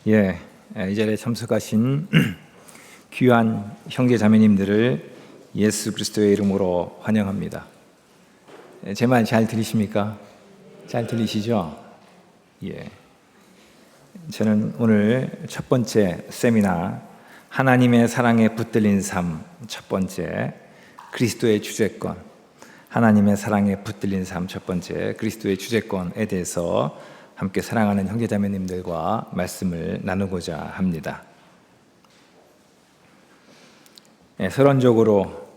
이 자리에 참석하신 귀한 형제 자매님들을 예수 그리스도의 이름으로 환영합니다. 제 말 잘 들리십니까? 잘 들리시죠? 저는 오늘 첫 번째 세미나 하나님의 사랑에 붙들린 삶 첫 번째 그리스도의 주제권, 하나님의 사랑에 붙들린 삶 첫 번째 그리스도의 주제권에 대해서 함께 사랑하는 형제자매님들과 말씀을 나누고자 합니다. 서론적으로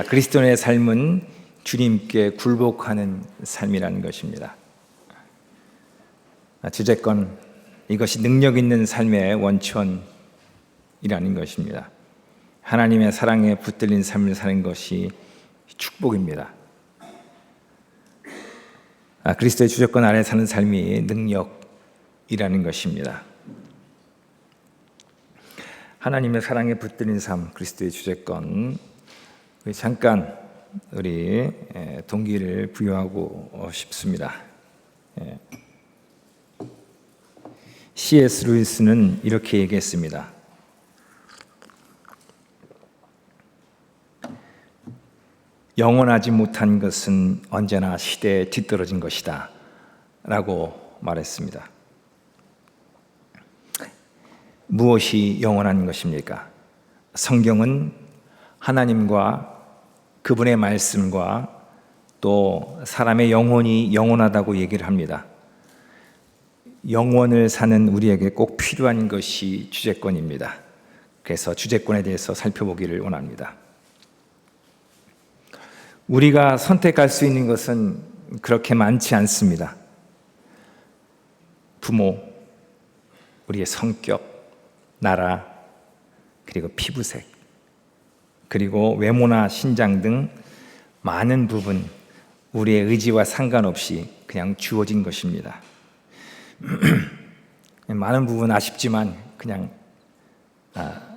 그리스도인의 삶은 주님께 굴복하는 삶이라는 것입니다. 주제권, 이것이 능력 있는 삶의 원천이라는 것입니다. 하나님의 사랑에 붙들린 삶을 사는 것이 축복입니다. 그리스도의 주제권 아래 사는 삶이 능력이라는 것입니다. 하나님의 사랑에 붙들린 삶, 그리스도의 주제권. 잠깐 우리 동기를 부여하고 싶습니다. C.S. 루이스는 이렇게 얘기했습니다. 영원하지 못한 것은 언제나 시대에 뒤떨어진 것이다 라고 말했습니다. 무엇이 영원한 것입니까? 성경은 하나님과 그분의 말씀과 또 사람의 영혼이 영원하다고 얘기를 합니다. 영원을 사는 우리에게 꼭 필요한 것이 주제권입니다. 그래서 주제권에 대해서 살펴보기를 원합니다. 우리가 선택할 수 있는 것은 그렇게 많지 않습니다. 부모, 우리의 성격, 나라, 그리고 피부색, 그리고 외모나 신장 등 많은 부분 우리의 의지와 상관없이 그냥 주어진 것입니다. 많은 부분 아쉽지만 그냥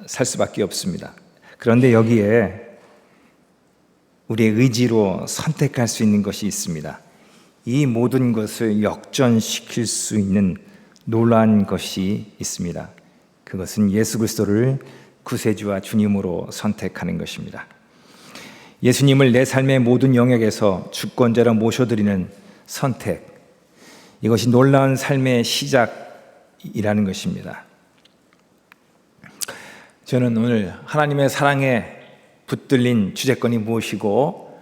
살 수밖에 없습니다. 그런데 여기에 우리의 의지로 선택할 수 있는 것이 있습니다. 이 모든 것을 역전시킬 수 있는 놀라운 것이 있습니다. 그것은 예수 그리스도를 구세주와 주님으로 선택하는 것입니다. 예수님을 내 삶의 모든 영역에서 주권자로 모셔드리는 선택, 이것이 놀라운 삶의 시작이라는 것입니다. 저는 오늘 하나님의 사랑에 붙들린 주제권이 무엇이고,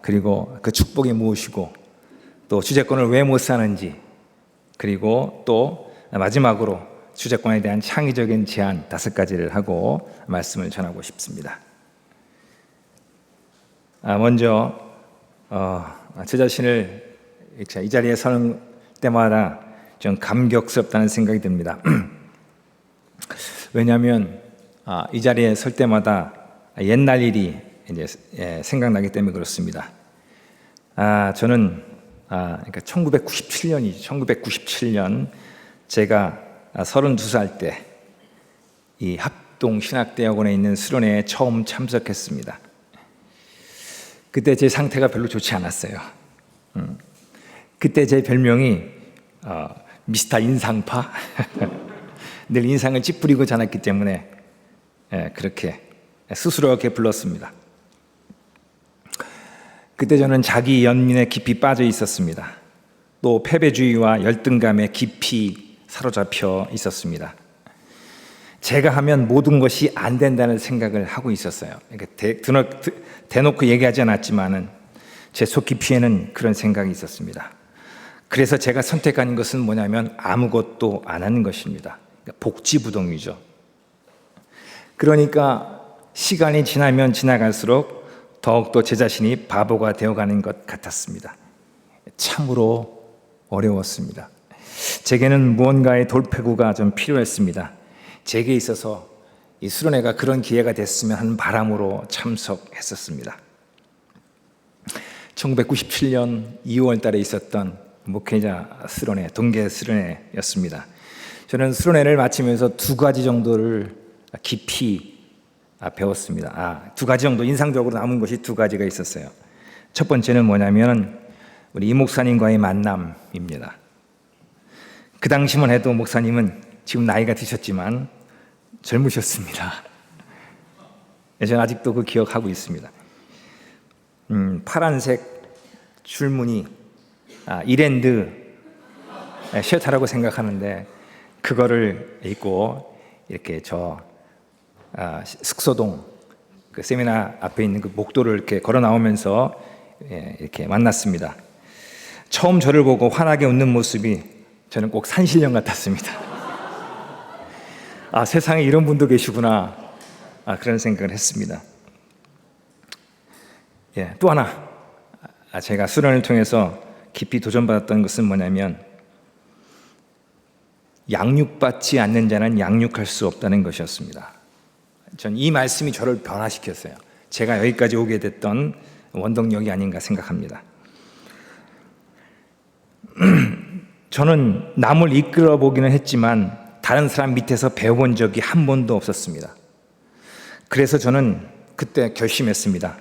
그리고 그 축복이 무엇이고, 또 주제권을 왜 못 사는지, 그리고 또 마지막으로 주제권에 대한 창의적인 제안 5가지를 하고 말씀을 전하고 싶습니다. 먼저 제 자신을 이 자리에 서는 때마다 좀 감격스럽다는 생각이 듭니다. 왜냐하면 이 자리에 설 때마다 옛날 일이 이제 생각나기 때문에 그렇습니다. 저는 그러니까 1997년 제가 32살 때 이 합동신학대학원에 있는 수련회에 처음 참석했습니다. 그때 제 상태가 별로 좋지 않았어요. 그때 제 별명이 미스터 인상파. 늘 인상을 찌푸리고 자랐기 때문에 그렇게 스스로 이렇게 불렀습니다. 그때 저는 자기 연민에 깊이 빠져 있었습니다. 또 패배주의와 열등감에 깊이 사로잡혀 있었습니다. 제가 하면 모든 것이 안 된다는 생각을 하고 있었어요. 그러니까 대놓고 얘기하지 않았지만은 제 속 깊이에는 그런 생각이 있었습니다. 그래서 제가 선택한 것은 뭐냐면 아무것도 안 하는 것입니다. 그러니까 복지부동이죠. 그러니까 시간이 지나면 지나갈수록 더욱더 제 자신이 바보가 되어가는 것 같았습니다. 참으로 어려웠습니다. 제게는 무언가의 돌파구가 좀 필요했습니다. 제게 있어서 이 수련회가 그런 기회가 됐으면 하는 바람으로 참석했었습니다. 1997년 2월 달에 있었던 목회자 수련회, 동계 수련회였습니다. 저는 수련회를 마치면서 2가지 정도를 깊이 배웠습니다. 2가지 정도 인상적으로 남은 것이 2가지가 있었어요. 첫 번째는 뭐냐면 우리 이 목사님과의 만남입니다. 그 당시만 해도 목사님은 지금 나이가 드셨지만 젊으셨습니다. 저는 아직도 그 기억하고 있습니다. 파란색 줄무늬 이랜드 셔츠라고 생각하는데 그거를 입고 이렇게 숙소동 그 세미나 앞에 있는 그 목도를 이렇게 걸어 나오면서 이렇게 만났습니다. 처음 저를 보고 환하게 웃는 모습이 저는 꼭 산신령 같았습니다. 세상에 이런 분도 계시구나. 그런 생각을 했습니다. 또 하나 제가 수련을 통해서 깊이 도전받았던 것은 뭐냐면 양육받지 않는 자는 양육할 수 없다는 것이었습니다. 전 이 말씀이 저를 변화시켰어요. 제가 여기까지 오게 됐던 원동력이 아닌가 생각합니다. 저는 남을 이끌어 보기는 했지만 다른 사람 밑에서 배워본 적이 한 번도 없었습니다. 그래서 저는 그때 결심했습니다.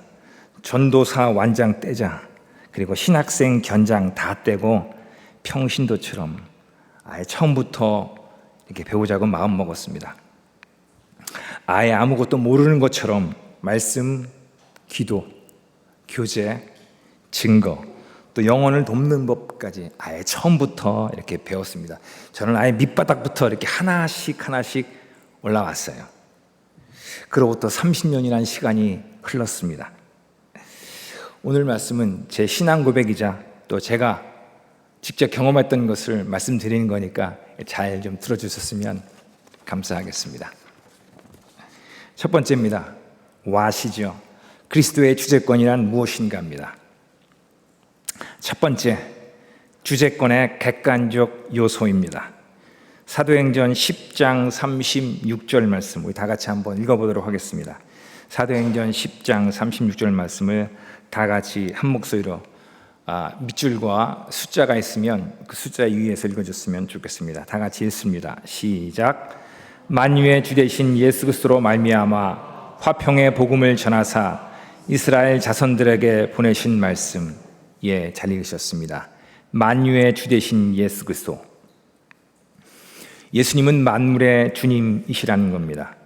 전도사 완장 떼자, 그리고 신학생 견장 다 떼고 평신도처럼 아예 처음부터 이렇게 배우자고 마음 먹었습니다. 아예 아무것도 모르는 것처럼 말씀, 기도, 교제, 증거, 또 영혼을 돕는 법까지 아예 처음부터 이렇게 배웠습니다. 저는 아예 밑바닥부터 이렇게 하나씩 올라왔어요. 그로부터 30년이라는 시간이 흘렀습니다. 오늘 말씀은 제 신앙 고백이자 또 제가 직접 경험했던 것을 말씀드리는 거니까 잘 좀 들어주셨으면 감사하겠습니다. 첫 번째입니다. 와시죠. 그리스도의 주재권이란 무엇인가입니다. 첫 번째, 주재권의 객관적 요소입니다. 사도행전 10장 36절 말씀 우리 다 같이 한번 읽어보도록 하겠습니다. 사도행전 10장 36절 말씀을 다 같이 한 목소리로 밑줄과 숫자가 있으면 그 숫자 위에서 읽어줬으면 좋겠습니다. 다 같이 읽습니다. 시작. 만유의 주 되신 예수 그리스도로 말미암아 화평의 복음을 전하사 이스라엘 자손들에게 보내신 말씀. 잘 읽으셨습니다. 만유의 주 되신 예수 그리스도. 예수님은 만물의 주님이시라는 겁니다.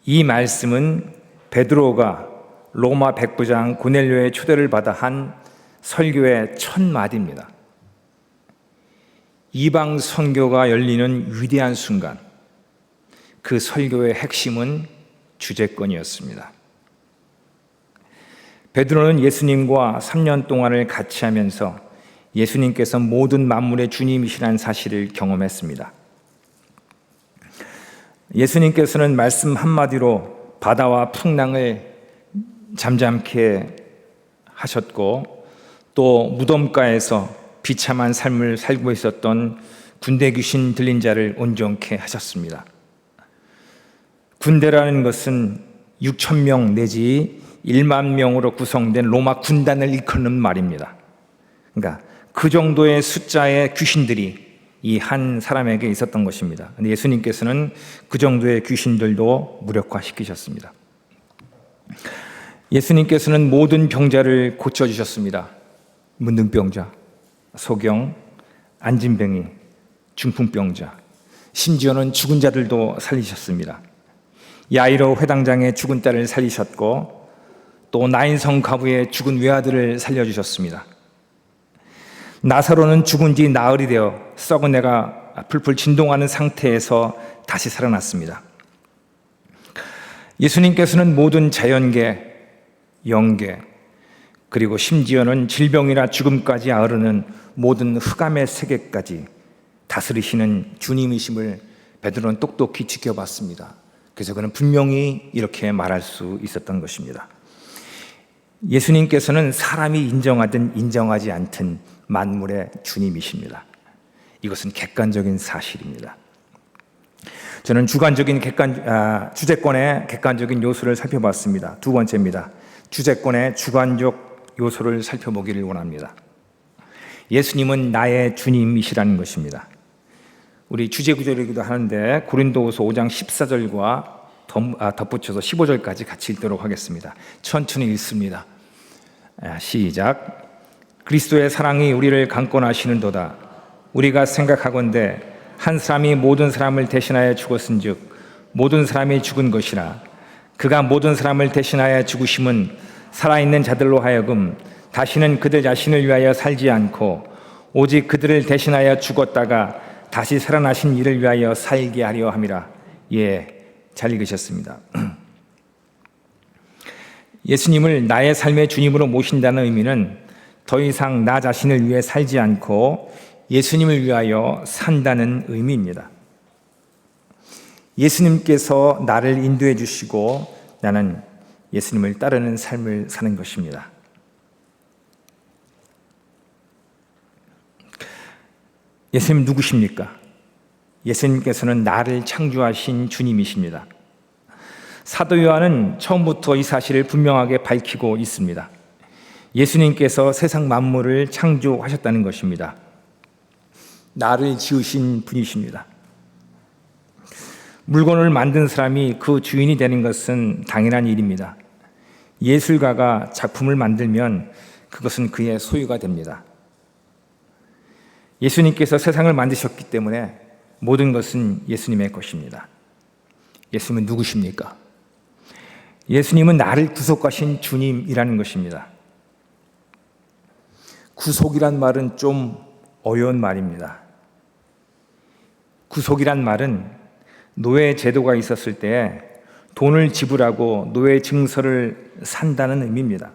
이 말씀은 베드로가 로마 백부장 고넬료의 초대를 받아 한 설교의 첫 마디입니다. 이방 선교가 열리는 위대한 순간, 그 설교의 핵심은 주재권이었습니다. 베드로는 예수님과 3년 동안을 같이 하면서 예수님께서 모든 만물의 주님이시라는 사실을 경험했습니다. 예수님께서는 말씀 한마디로 바다와 풍랑을 잠잠케 하셨고 또 무덤가에서 비참한 삶을 살고 있었던 군대 귀신 들린 자를 온전케 하셨습니다. 군대라는 것은 6,000명 내지 1만 명으로 구성된 로마 군단을 일컫는 말입니다. 그러니까 그 정도의 숫자의 귀신들이 이 한 사람에게 있었던 것입니다. 근데 예수님께서는 그 정도의 귀신들도 무력화시키셨습니다. 예수님께서는 모든 병자를 고쳐주셨습니다. 문둥병자, 소경, 안진뱅이, 중풍병자, 심지어는 죽은 자들도 살리셨습니다. 야이로 회당장의 죽은 딸을 살리셨고 또 나인성 과부의 죽은 외아들을 살려주셨습니다. 나사로는 죽은 지 나흘이 되어 썩은 애가 풀풀 진동하는 상태에서 다시 살아났습니다. 예수님께서는 모든 자연계, 영계, 그리고 심지어는 질병이나 죽음까지 아우르는 모든 흑암의 세계까지 다스리시는 주님이심을 베드로는 똑똑히 지켜봤습니다. 그래서 그는 분명히 이렇게 말할 수 있었던 것입니다. 예수님께서는 사람이 인정하든 인정하지 않든 만물의 주님이십니다. 이것은 객관적인 사실입니다. 저는 주재권의 객관적인 요소를 살펴봤습니다. 두 번째입니다. 주재권의 주관적 요소를 살펴보기를 원합니다. 예수님은 나의 주님이시라는 것입니다. 우리 주제구절이기도 하는데 고린도후서 5장 14절과 덧붙여서 15절까지 같이 읽도록 하겠습니다. 천천히 읽습니다. 시작. 그리스도의 사랑이 우리를 강권하시는도다. 우리가 생각하건대 한 사람이 모든 사람을 대신하여 죽었은즉 모든 사람이 죽은 것이라. 그가 모든 사람을 대신하여 죽으심은 살아있는 자들로 하여금 다시는 그들 자신을 위하여 살지 않고 오직 그들을 대신하여 죽었다가 다시 살아나신 이를 위하여 살게 하려 함이라. 잘 읽으셨습니다. 예수님을 나의 삶의 주님으로 모신다는 의미는 더 이상 나 자신을 위해 살지 않고 예수님을 위하여 산다는 의미입니다. 예수님께서 나를 인도해 주시고 나는 예수님을 따르는 삶을 사는 것입니다. 예수님 누구십니까? 예수님께서는 나를 창조하신 주님이십니다. 사도 요한은 처음부터 이 사실을 분명하게 밝히고 있습니다. 예수님께서 세상 만물을 창조하셨다는 것입니다. 나를 지으신 분이십니다. 물건을 만든 사람이 그 주인이 되는 것은 당연한 일입니다. 예술가가 작품을 만들면 그것은 그의 소유가 됩니다. 예수님께서 세상을 만드셨기 때문에 모든 것은 예수님의 것입니다. 예수님은 누구십니까? 예수님은 나를 구속하신 주님이라는 것입니다. 구속이란 말은 좀 어려운 말입니다. 구속이란 말은 노예 제도가 있었을 때 돈을 지불하고 노예 증서를 산다는 의미입니다.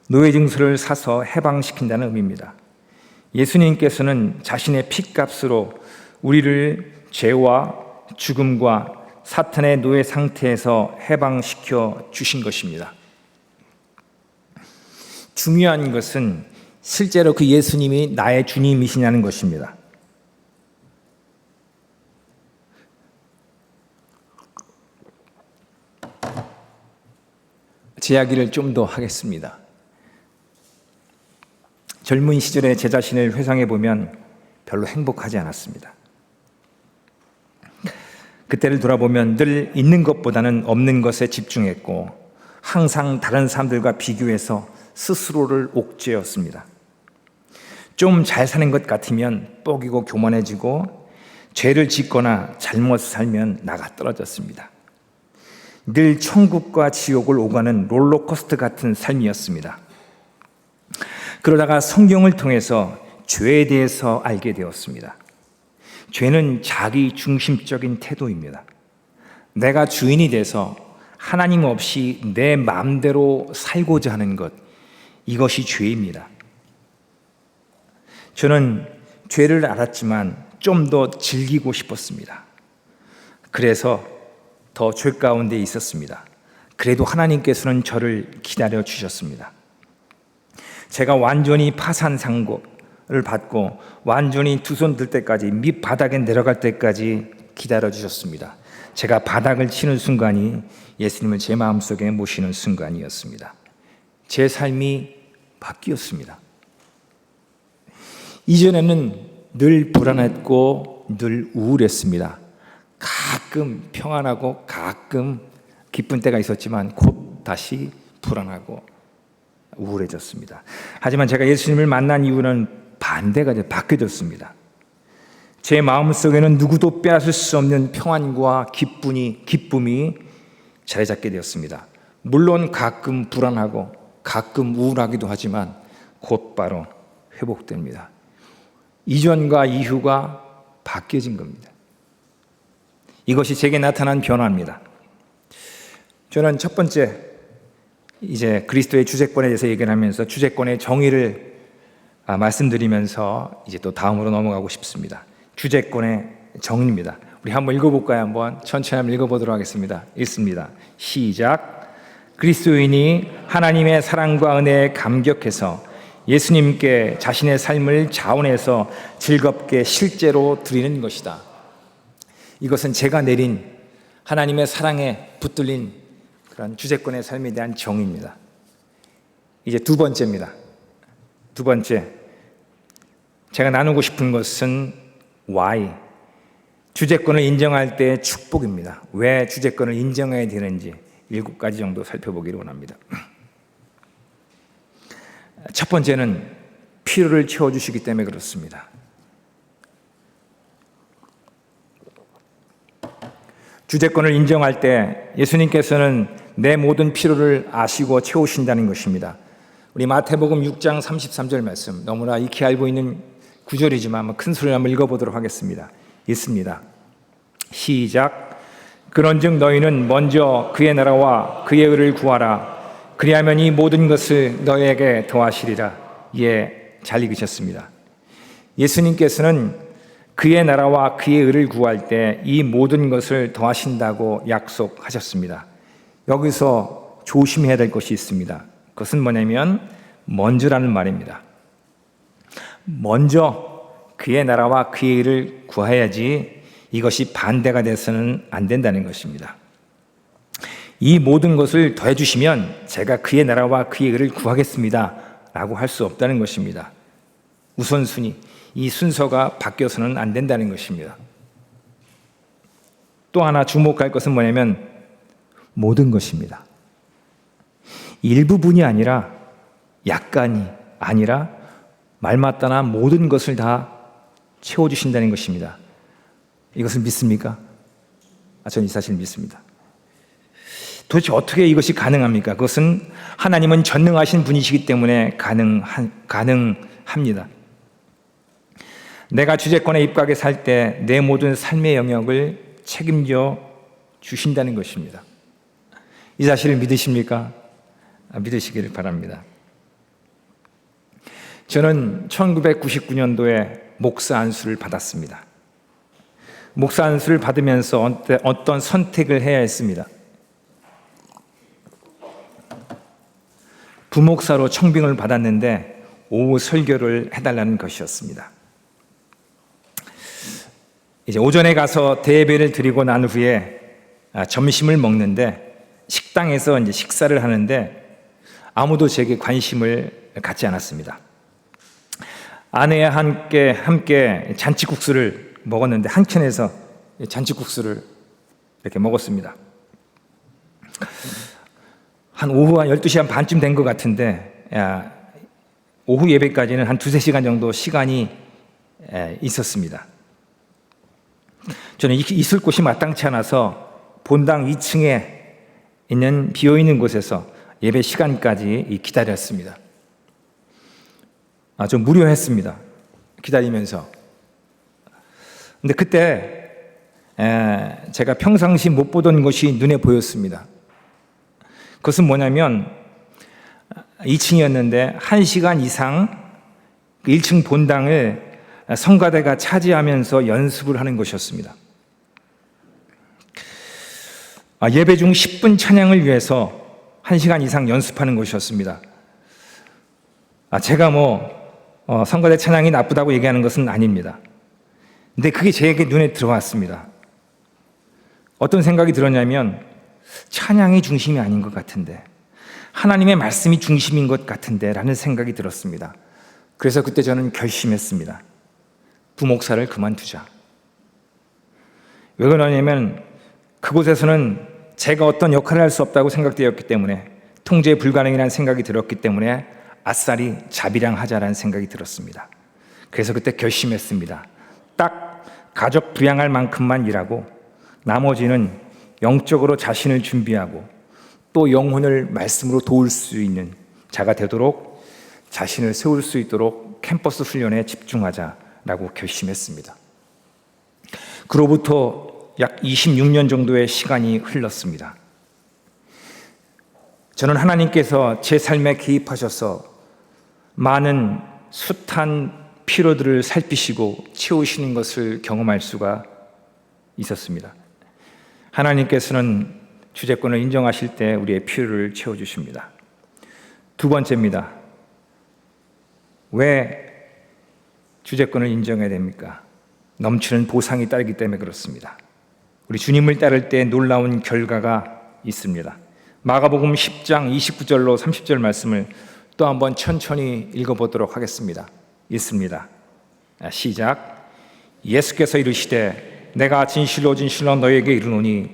노예 증서를 사서 해방시킨다는 의미입니다. 예수님께서는 자신의 피값으로 우리를 죄와 죽음과 사탄의 노예 상태에서 해방시켜 주신 것입니다. 중요한 것은 실제로 그 예수님이 나의 주님이시냐는 것입니다. 제 이야기를 좀 더 하겠습니다. 젊은 시절에 제 자신을 회상해 보면 별로 행복하지 않았습니다. 그때를 돌아보면 늘 있는 것보다는 없는 것에 집중했고 항상 다른 사람들과 비교해서 스스로를 옥죄었습니다. 좀 잘 사는 것 같으면 뻐기고 교만해지고 죄를 짓거나 잘못 살면 나가 떨어졌습니다. 늘 천국과 지옥을 오가는 롤러코스터 같은 삶이었습니다. 그러다가 성경을 통해서 죄에 대해서 알게 되었습니다. 죄는 자기 중심적인 태도입니다. 내가 주인이 돼서 하나님 없이 내 마음대로 살고자 하는 것, 이것이 죄입니다. 저는 죄를 알았지만 좀 더 즐기고 싶었습니다. 그래서 더 죄 가운데 있었습니다. 그래도 하나님께서는 저를 기다려 주셨습니다. 제가 완전히 파산상고를 받고 완전히 두 손 들 때까지 밑바닥에 내려갈 때까지 기다려 주셨습니다. 제가 바닥을 치는 순간이 예수님을 제 마음속에 모시는 순간이었습니다. 제 삶이 바뀌었습니다. 이전에는 늘 불안했고 늘 우울했습니다. 가끔 평안하고 가끔 기쁜 때가 있었지만 곧 다시 불안하고 우울해졌습니다. 하지만 제가 예수님을 만난 이후는 반대가 바뀌어졌습니다. 제 마음속에는 누구도 빼앗을 수 없는 평안과 기쁨이 자리 잡게 되었습니다. 물론 가끔 불안하고 가끔 우울하기도 하지만 곧바로 회복됩니다. 이전과 이후가 바뀌어진 겁니다. 이것이 제게 나타난 변화입니다. 저는 첫 번째 이제 그리스도의 주재권에 대해서 얘기를 하면서 주재권의 정의를 말씀드리면서 이제 또 다음으로 넘어가고 싶습니다. 주재권의 정의입니다. 우리 한번 읽어볼까요? 한번 천천히 한번 읽어보도록 하겠습니다. 읽습니다. 시작. 그리스도인이 하나님의 사랑과 은혜에 감격해서 예수님께 자신의 삶을 자원해서 즐겁게 실제로 드리는 것이다. 이것은 제가 내린 하나님의 사랑에 붙들린 그런 주재권의 삶에 대한 정의입니다. 이제 두 번째입니다. 두 번째, 제가 나누고 싶은 것은 why, 주재권을 인정할 때의 축복입니다. 왜 주재권을 인정해야 되는지 7가지 정도 살펴보기를 원합니다. 첫 번째는 필요를 채워주시기 때문에 그렇습니다. 주제권을 인정할 때 예수님께서는 내 모든 필요를 아시고 채우신다는 것입니다. 우리 마태복음 6장 33절 말씀, 너무나 익히 알고 있는 구절이지만 큰 소리로 한번 읽어보도록 하겠습니다. 있습니다. 시작. 그런즉 너희는 먼저 그의 나라와 그의 의를 구하라. 그리하면 이 모든 것을 너희에게 더하시리라. 예, 잘 읽으셨습니다. 예수님께서는 그의 나라와 그의 의를 구할 때 이 모든 것을 더하신다고 약속하셨습니다. 여기서 조심해야 될 것이 있습니다. 그것은 뭐냐면 먼저라는 말입니다. 먼저 그의 나라와 그의 의를 구해야지 이것이 반대가 돼서는 안 된다는 것입니다. 이 모든 것을 더해 주시면 제가 그의 나라와 그의 의를 구하겠습니다 라고 할 수 없다는 것입니다. 우선순위, 이 순서가 바뀌어서는 안 된다는 것입니다. 또 하나 주목할 것은 뭐냐면 모든 것입니다. 일부분이 아니라 약간이 아니라 말마따나 모든 것을 다 채워주신다는 것입니다. 이것을 믿습니까? 저는 이 사실을 믿습니다. 도대체 어떻게 이것이 가능합니까? 그것은 하나님은 전능하신 분이시기 때문에 가능합니다. 내가 주제권에 입각해 살 때 내 모든 삶의 영역을 책임져 주신다는 것입니다. 이 사실을 믿으십니까? 믿으시기를 바랍니다. 저는 1999년도에 목사 안수를 받았습니다. 목사 안수를 받으면서 어떤 선택을 해야 했습니다. 부목사로 청빙을 받았는데 오후 설교를 해달라는 것이었습니다. 이제 오전에 가서 대예배를 드리고 난 후에 점심을 먹는데 식당에서 이제 식사를 하는데 아무도 제게 관심을 갖지 않았습니다. 아내와 함께 잔치국수를 먹었는데 한켠에서 잔치국수를 이렇게 먹었습니다. 한 오후 한 12시 한 반쯤 된 것 같은데 오후 예배까지는 한 2-3시간 정도 시간이 있었습니다. 저는 있을 곳이 마땅치 않아서 본당 2층에 있는 비어있는 곳에서 예배 시간까지 기다렸습니다. 좀 무료했습니다. 기다리면서. 근데 그때 제가 평상시 못 보던 것이 눈에 보였습니다. 그것은 뭐냐면 2층이었는데 1시간 이상 1층 본당을 성가대가 차지하면서 연습을 하는 것이었습니다. 예배 중 10분 찬양을 위해서 1시간 이상 연습하는 것이었습니다. 제가 성가대 찬양이 나쁘다고 얘기하는 것은 아닙니다. 근데 그게 제게 눈에 들어왔습니다. 어떤 생각이 들었냐면 찬양이 중심이 아닌 것 같은데, 하나님의 말씀이 중심인 것 같은데 라는 생각이 들었습니다. 그래서 그때 저는 결심했습니다. 부목사를 그만두자. 왜 그러냐면 그곳에서는 제가 어떤 역할을 할 수 없다고 생각되었기 때문에, 통제 불가능이라는 생각이 들었기 때문에 아싸리 자비량하자라는 생각이 들었습니다. 그래서 그때 결심했습니다. 딱 가족 부양할 만큼만 일하고 나머지는 영적으로 자신을 준비하고 또 영혼을 말씀으로 도울 수 있는 자가 되도록 자신을 세울 수 있도록 캠퍼스 훈련에 집중하자라고 결심했습니다. 그로부터 약 26년 정도의 시간이 흘렀습니다. 저는 하나님께서 제 삶에 개입하셔서 많은 숱한 피로들을 살피시고 채우시는 것을 경험할 수가 있었습니다. 하나님께서는 주제권을 인정하실 때 우리의 필요를 채워주십니다. 두 번째입니다. 왜 주제권을 인정해야 됩니까? 넘치는 보상이 따르기 때문에 그렇습니다. 우리 주님을 따를 때 놀라운 결과가 있습니다. 마가복음 10장 29절로 30절 말씀을 또 한번 천천히 읽어보도록 하겠습니다. 있습니다. 시작. 예수께서 이르시되 내가 진실로 진실로 너희에게 이르노니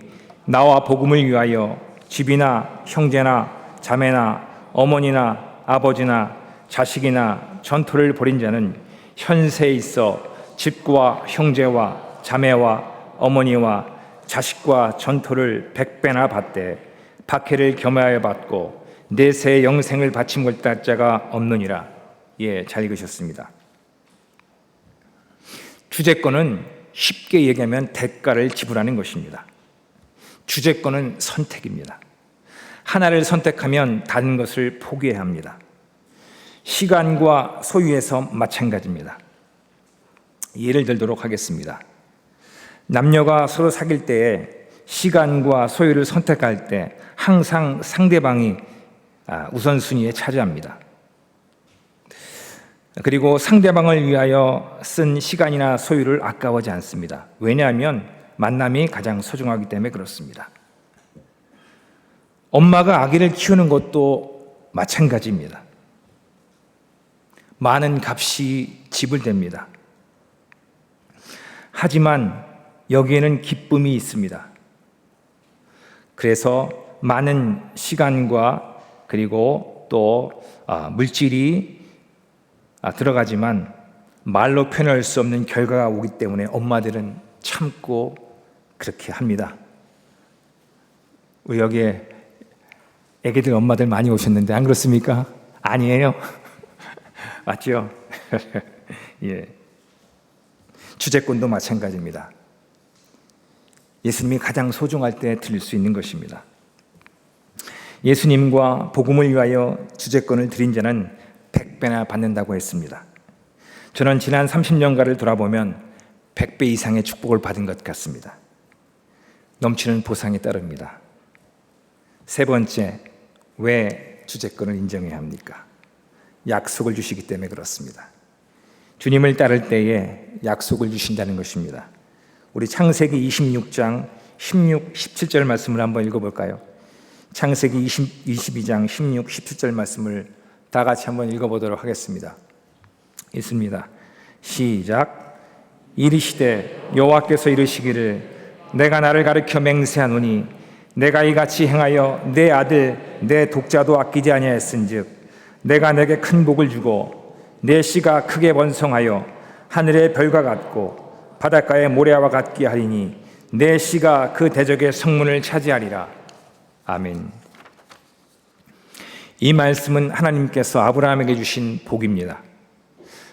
나와 복음을 위하여 집이나 형제나 자매나 어머니나 아버지나 자식이나 전토를 벌인 자는 현세에 있어 집과 형제와 자매와 어머니와 자식과 전토를 100배나 받되 박해를 겸하여 받고 내세 영생을 바친 것 자가 없느니라. 예, 잘 읽으셨습니다. 주제권은 쉽게 얘기하면 대가를 지불하는 것입니다. 주제권은 선택입니다. 하나를 선택하면 다른 것을 포기해야 합니다. 시간과 소유에서 마찬가지입니다. 예를 들도록 하겠습니다. 남녀가 서로 사귈 때에 시간과 소유를 선택할 때 항상 상대방이 우선순위에 차지합니다. 그리고 상대방을 위하여 쓴 시간이나 소유를 아까워하지 않습니다. 왜냐하면 만남이 가장 소중하기 때문에 그렇습니다. 엄마가 아기를 키우는 것도 마찬가지입니다. 많은 값이 지불됩니다. 하지만 여기에는 기쁨이 있습니다. 그래서 많은 시간과 그리고 또 물질이 들어가지만 말로 표현할 수 없는 결과가 오기 때문에 엄마들은 참고 그렇게 합니다. 우리 여기에 애기들 엄마들 많이 오셨는데 안 그렇습니까? 아니에요? 맞죠? 예. 주제권도 마찬가지입니다. 예수님이 가장 소중할 때 드릴 수 있는 것입니다. 예수님과 복음을 위하여 주제권을 드린 자는 100배나 받는다고 했습니다. 저는 지난 30년가를 돌아보면 100배 이상의 축복을 받은 것 같습니다. 넘치는 보상이 따릅니다. 세 번째, 왜 주제권을 인정해야 합니까? 약속을 주시기 때문에 그렇습니다. 주님을 따를 때에 약속을 주신다는 것입니다. 우리 창세기 26장 16, 17절 말씀을 한번 읽어볼까요? 창세기 22장 16, 17절 말씀을 다 같이 한번 읽어보도록 하겠습니다. 있습니다. 시작. 이르시되 여호와께서 이르시기를 내가 나를 가리켜 맹세하노니 내가 이같이 행하여 내 아들 내 독자도 아끼지 아니하였은즉 내가 내게 큰 복을 주고 내 씨가 크게 번성하여 하늘의 별과 같고 바닷가의 모래와 같게 하리니 내 씨가 그 대적의 성문을 차지하리라. 아멘. 이 말씀은 하나님께서 아브라함에게 주신 복입니다.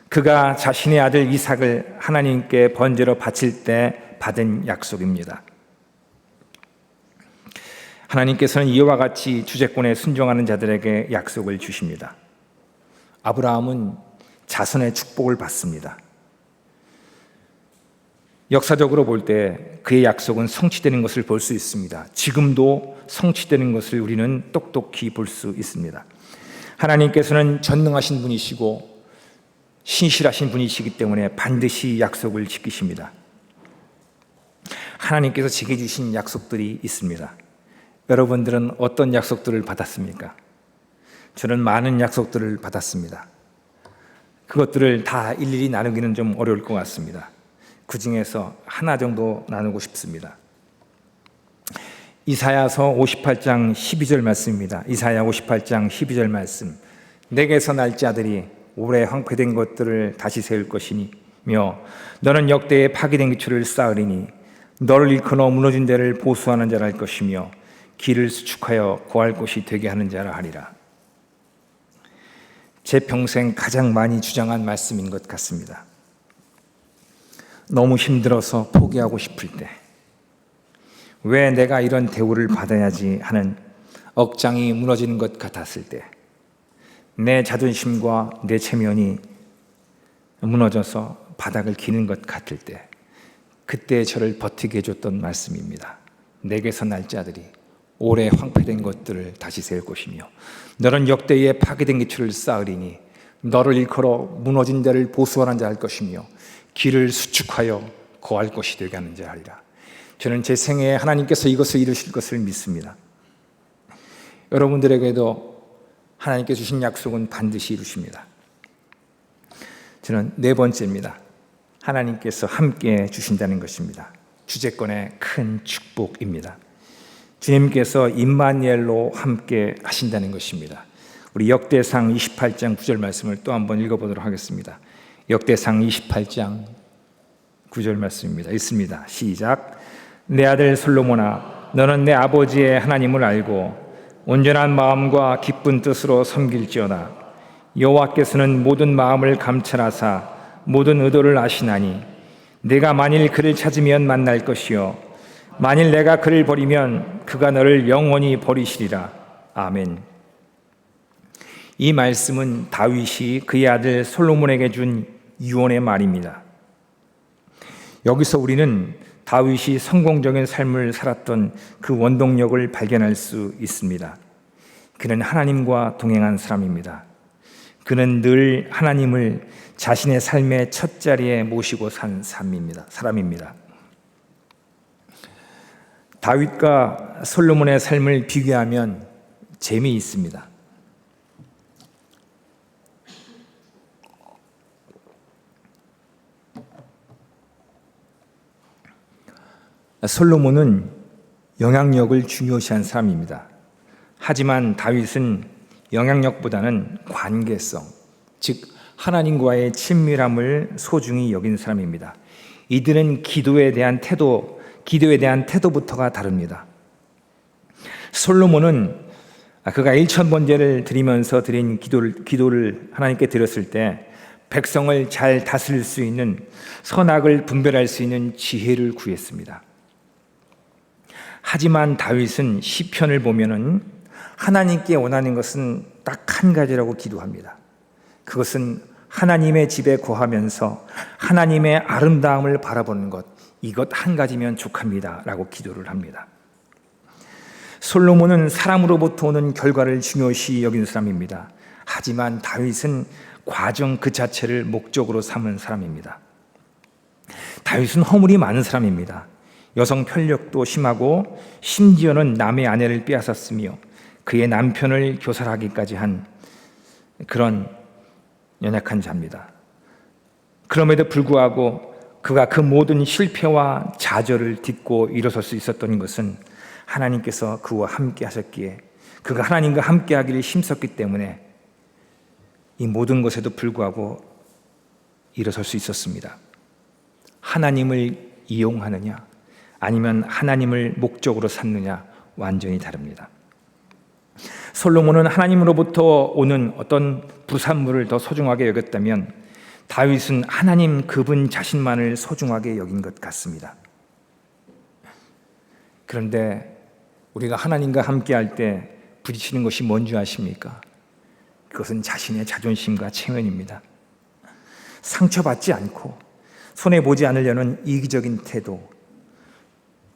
그가 자신의 아들 이삭을 하나님께 번제로 바칠 때 받은 약속입니다. 하나님께서는 이와 같이 주제권에 순종하는 자들에게 약속을 주십니다. 아브라함은 자손의 축복을 받습니다. 역사적으로 볼 때 그의 약속은 성취되는 것을 볼 수 있습니다. 지금도 성취되는 것을 우리는 똑똑히 볼 수 있습니다. 하나님께서는 전능하신 분이시고 신실하신 분이시기 때문에 반드시 약속을 지키십니다. 하나님께서 지켜주신 약속들이 있습니다. 여러분들은 어떤 약속들을 받았습니까? 저는 많은 약속들을 받았습니다. 그것들을 다 일일이 나누기는 좀 어려울 것 같습니다. 그 중에서 하나 정도 나누고 싶습니다. 이사야서 58장 12절 말씀입니다. 이사야 58장 12절 말씀. 내게서 날 자들이 오래 황폐된 것들을 다시 세울 것이며 너는 역대에 파괴된 기초를 쌓으리니 너를 일컬어 무너진 데를 보수하는 자라 할 것이며 길을 수축하여 구할 곳이 되게 하는 자라 하리라. 제 평생 가장 많이 주장한 말씀인 것 같습니다. 너무 힘들어서 포기하고 싶을 때, 왜 내가 이런 대우를 받아야지 하는 억장이 무너지는 것 같았을 때, 내 자존심과 내 체면이 무너져서 바닥을 기는 것 같을 때, 그때 저를 버티게 해줬던 말씀입니다. 내게서 날 자들이 오래 황폐된 것들을 다시 세울 것이며 너는 역대에 파괴된 기초를 쌓으리니 너를 일컬어 무너진 데를 보수하는 자 할 것이며 길을 수축하여 거할 것이 되게 하는 자 하리라. 저는 제 생애에 하나님께서 이것을 이루실 것을 믿습니다. 여러분들에게도 하나님께서 주신 약속은 반드시 이루십니다. 저는 네 번째입니다. 하나님께서 함께 주신다는 것입니다. 주제권의 큰 축복입니다. 주님께서 임마누엘로 함께 하신다는 것입니다. 우리 역대상 28장 9절 말씀을 또 한번 읽어보도록 하겠습니다. 역대상 28장 9절 말씀입니다. 읽습니다. 시작. 내 아들 솔로몬아, 너는 내 아버지의 하나님을 알고 온전한 마음과 기쁜 뜻으로 섬길지어다. 여호와께서는 모든 마음을 감찰하사 모든 의도를 아시나니 내가 만일 그를 찾으면 만날 것이요 만일 내가 그를 버리면 그가 너를 영원히 버리시리라. 아멘. 이 말씀은 다윗이 그의 아들 솔로몬에게 준 유언의 말입니다. 여기서 우리는 다윗이 성공적인 삶을 살았던 그 원동력을 발견할 수 있습니다. 그는 하나님과 동행한 사람입니다. 그는 늘 하나님을 자신의 삶의 첫 자리에 모시고 산 사람입니다. 다윗과 솔로몬의 삶을 비교하면 재미있습니다. 솔로몬은 영향력을 중요시한 사람입니다. 하지만 다윗은 영향력보다는 관계성, 즉 하나님과의 친밀함을 소중히 여긴 사람입니다. 이들은 기도에 대한 태도부터가 다릅니다. 솔로몬은 그가 1,000번제를 드리면서 드린 기도를 하나님께 드렸을 때 백성을 잘 다스릴 수 있는, 선악을 분별할 수 있는 지혜를 구했습니다. 하지만 다윗은 시편을 보면은 하나님께 원하는 것은 딱 한 가지라고 기도합니다. 그것은 하나님의 집에 거하면서 하나님의 아름다움을 바라보는 것, 이것 한 가지면 족합니다 라고 기도를 합니다. 솔로몬은 사람으로부터 오는 결과를 중요시 여긴 사람입니다. 하지만 다윗은 과정 그 자체를 목적으로 삼은 사람입니다. 다윗은 허물이 많은 사람입니다. 여성 편력도 심하고 심지어는 남의 아내를 빼앗았으며 그의 남편을 교살하기까지 한 그런 연약한 자입니다. 그럼에도 불구하고 그가 그 모든 실패와 좌절을 딛고 일어설 수 있었던 것은 하나님께서 그와 함께 하셨기에, 그가 하나님과 함께 하기를 힘썼기 때문에 이 모든 것에도 불구하고 일어설 수 있었습니다. 하나님을 이용하느냐 아니면 하나님을 목적으로 삼느냐 완전히 다릅니다. 솔로몬은 하나님으로부터 오는 어떤 부산물을 더 소중하게 여겼다면 다윗은 하나님 그분 자신만을 소중하게 여긴 것 같습니다. 그런데 우리가 하나님과 함께 할 때 부딪히는 것이 뭔지 아십니까? 그것은 자신의 자존심과 체면입니다. 상처받지 않고 손해보지 않으려는 이기적인 태도,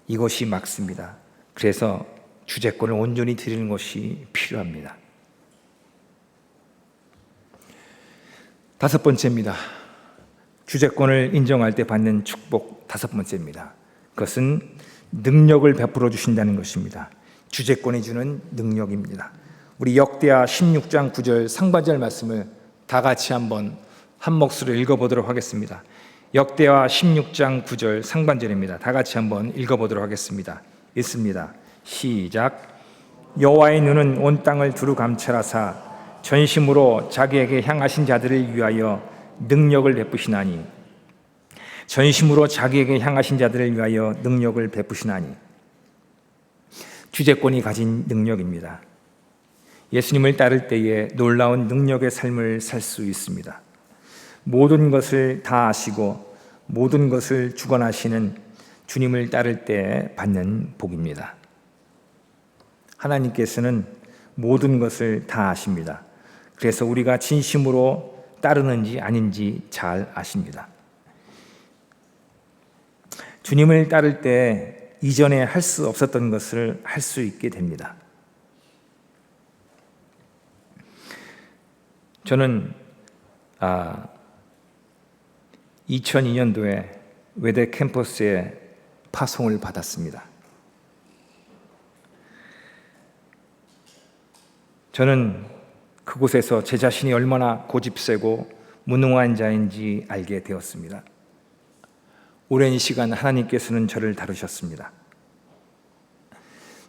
이것이 막습니다. 그래서 주제권을 온전히 드리는 것이 필요합니다. 5번째입니다. 주제권을 인정할 때 받는 축복 5번째입니다. 그것은 능력을 베풀어 주신다는 것입니다. 주제권이 주는 능력입니다. 우리 역대하 16장 9절 상반절 말씀을 다 같이 한번 한 목소리로 읽어보도록 하겠습니다. 역대하 16장 9절 상반절입니다. 다 같이 한번 읽어보도록 하겠습니다. 읽습니다. 시작. 여호와의 눈은 온 땅을 두루 감찰하사 전심으로 자기에게 향하신 자들을 위하여 능력을 베푸시나니, 전심으로 자기에게 향하신 자들을 위하여 능력을 베푸시나니. 주제권이 가진 능력입니다. 예수님을 따를 때에 놀라운 능력의 삶을 살 수 있습니다. 모든 것을 다 아시고 모든 것을 주관하시는 주님을 따를 때 받는 복입니다. 하나님께서는 모든 것을 다 아십니다. 그래서 우리가 진심으로 따르는지 아닌지 잘 아십니다. 주님을 따를 때 이전에 할 수 없었던 것을 할 수 있게 됩니다. 저는 2002년도에 외대 캠퍼스에 파송을 받았습니다. 저는 그곳에서 제 자신이 얼마나 고집세고 무능한 자인지 알게 되었습니다. 오랜 시간 하나님께서는 저를 다루셨습니다.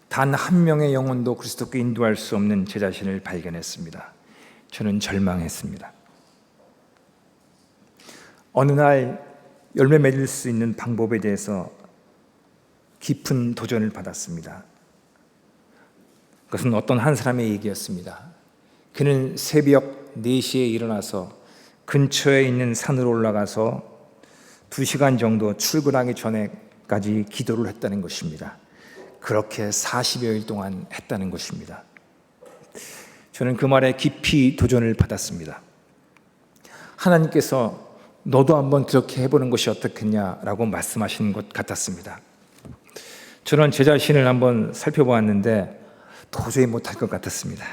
단 한 명의 영혼도 그리스도께 인도할 수 없는 제 자신을 발견했습니다. 저는 절망했습니다. 어느 날 열매 맺을 수 있는 방법에 대해서 깊은 도전을 받았습니다. 그것은 어떤 한 사람의 얘기였습니다. 그는 새벽 4시에 일어나서 근처에 있는 산으로 올라가서 2시간 정도 출근하기 전에까지 기도를 했다는 것입니다. 그렇게 40여일 동안 했다는 것입니다. 저는 그 말에 깊이 도전을 받았습니다. 하나님께서 너도 한번 그렇게 해보는 것이 어떻겠냐라고 말씀하시는 것 같았습니다. 저는 제 자신을 한번 살펴보았는데 도저히 못할 것 같았습니다.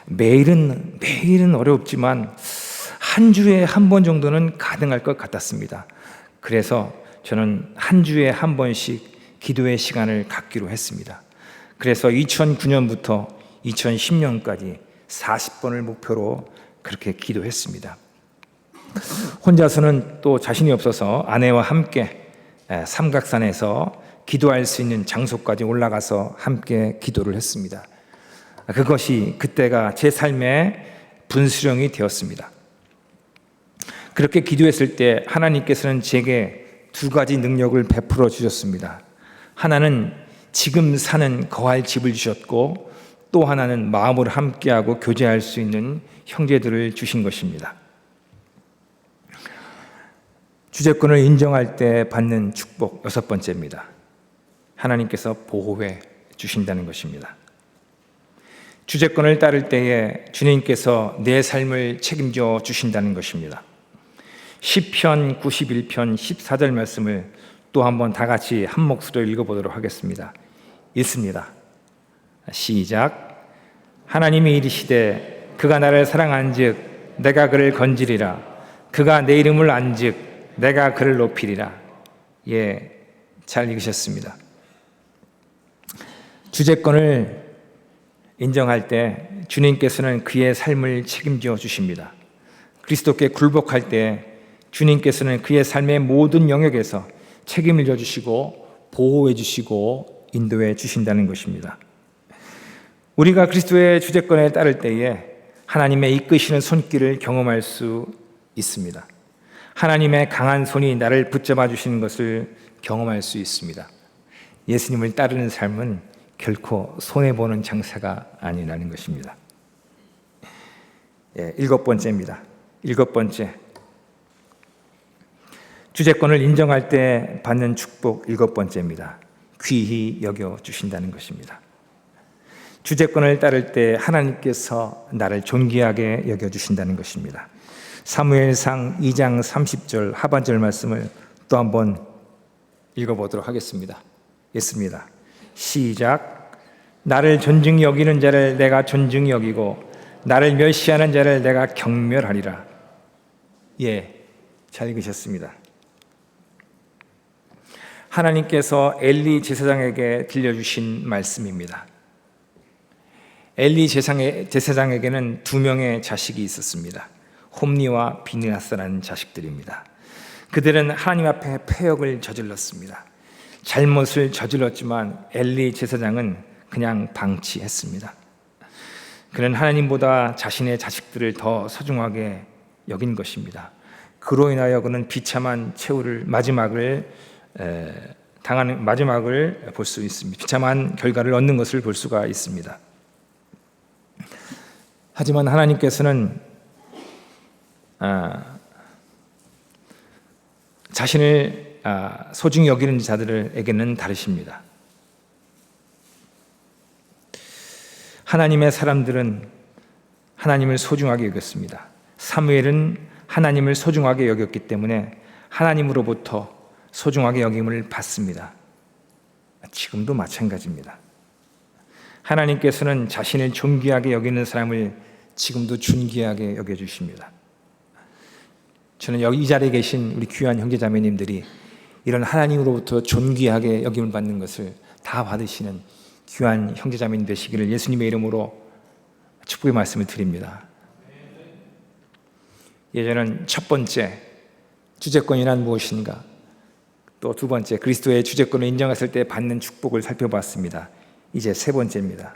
매일은 어렵지만 한 주에 한 번 정도는 가능할 것 같았습니다. 그래서 저는 한 주에 한 번씩 기도의 시간을 갖기로 했습니다. 그래서 2009년부터 2010년까지 40번을 목표로 그렇게 기도했습니다. 혼자서는 또 자신이 없어서 아내와 함께 삼각산에서 기도할 수 있는 장소까지 올라가서 함께 기도를 했습니다. 그때가 제 삶의 분수령이 되었습니다. 그렇게 기도했을 때 하나님께서는 제게 2가지 능력을 베풀어 주셨습니다. 하나는 지금 사는 거할 집을 주셨고, 또 하나는 마음으로 함께하고 교제할 수 있는 형제들을 주신 것입니다. 주재권을 인정할 때 받는 축복 6번째입니다. 하나님께서 보호해 주신다는 것입니다. 주재권을 따를 때에 주님께서 내 삶을 책임져 주신다는 것입니다. 시편 91편 14절 말씀을 또 한번 다 같이 한 목소리로 읽어보도록 하겠습니다. 읽습니다. 시작. 하나님이 이르시되 그가 나를 사랑한즉 내가 그를 건지리라. 그가 내 이름을 안즉 내가 그를 높이리라. 예, 잘 읽으셨습니다. 주재권을 인정할 때 주님께서는 그의 삶을 책임져 주십니다. 그리스도께 굴복할 때 주님께서는 그의 삶의 모든 영역에서 책임을 져주시고 보호해 주시고 인도해 주신다는 것입니다. 우리가 그리스도의 주재권에 따를 때에 하나님의 이끄시는 손길을 경험할 수 있습니다. 하나님의 강한 손이 나를 붙잡아 주시는 것을 경험할 수 있습니다. 예수님을 따르는 삶은 결코 손해보는 장사가 아니라는 것입니다. 7번째입니다. 7번째. 주재권을 인정할 때 받는 축복 7번째입니다. 귀히 여겨주신다는 것입니다. 주재권을 따를 때 하나님께서 나를 존귀하게 여겨주신다는 것입니다. 사무엘상 2장 30절 하반절 말씀을 또 한번 읽어보도록 하겠습니다. 읽습니다. 시작. 나를 존중히 여기는 자를 내가 존중히 여기고 나를 멸시하는 자를 내가 경멸하리라. 예, 잘 읽으셨습니다. 하나님께서 엘리 제사장에게 들려주신 말씀입니다. 엘리 제사장에게는 2명의 자식이 있었습니다. 홈리와 비느하스라는 자식들입니다. 그들은 하나님 앞에 패역을 저질렀습니다. 잘못을 저질렀지만 엘리 제사장은 그냥 방치했습니다. 그는 하나님보다 자신의 자식들을 더 소중하게 여긴 것입니다. 그로 인하여 그는 비참한 마지막을 볼 수 있습니다. 비참한 결과를 얻는 것을 볼 수가 있습니다. 하지만 하나님께서는 자신을 소중히 여기는 자들에게는 다르십니다. 하나님의 사람들은 하나님을 소중하게 여겼습니다. 사무엘은 하나님을 소중하게 여겼기 때문에 하나님으로부터 소중하게 여김을 받습니다. 지금도 마찬가지입니다. 하나님께서는 자신을 존귀하게 여기는 사람을 지금도 존귀하게 여겨주십니다. 저는 여기 이 자리에 계신 우리 귀한 형제자매님들이 이런 하나님으로부터 존귀하게 여김을 받는 것을 다 받으시는 귀한 형제자매님 되시기를 예수님의 이름으로 축복의 말씀을 드립니다. 예전엔 첫 번째 주재권이란 무엇인가, 또 두 번째 그리스도의 주재권을 인정했을 때 받는 축복을 살펴봤습니다. 이제 세 번째입니다.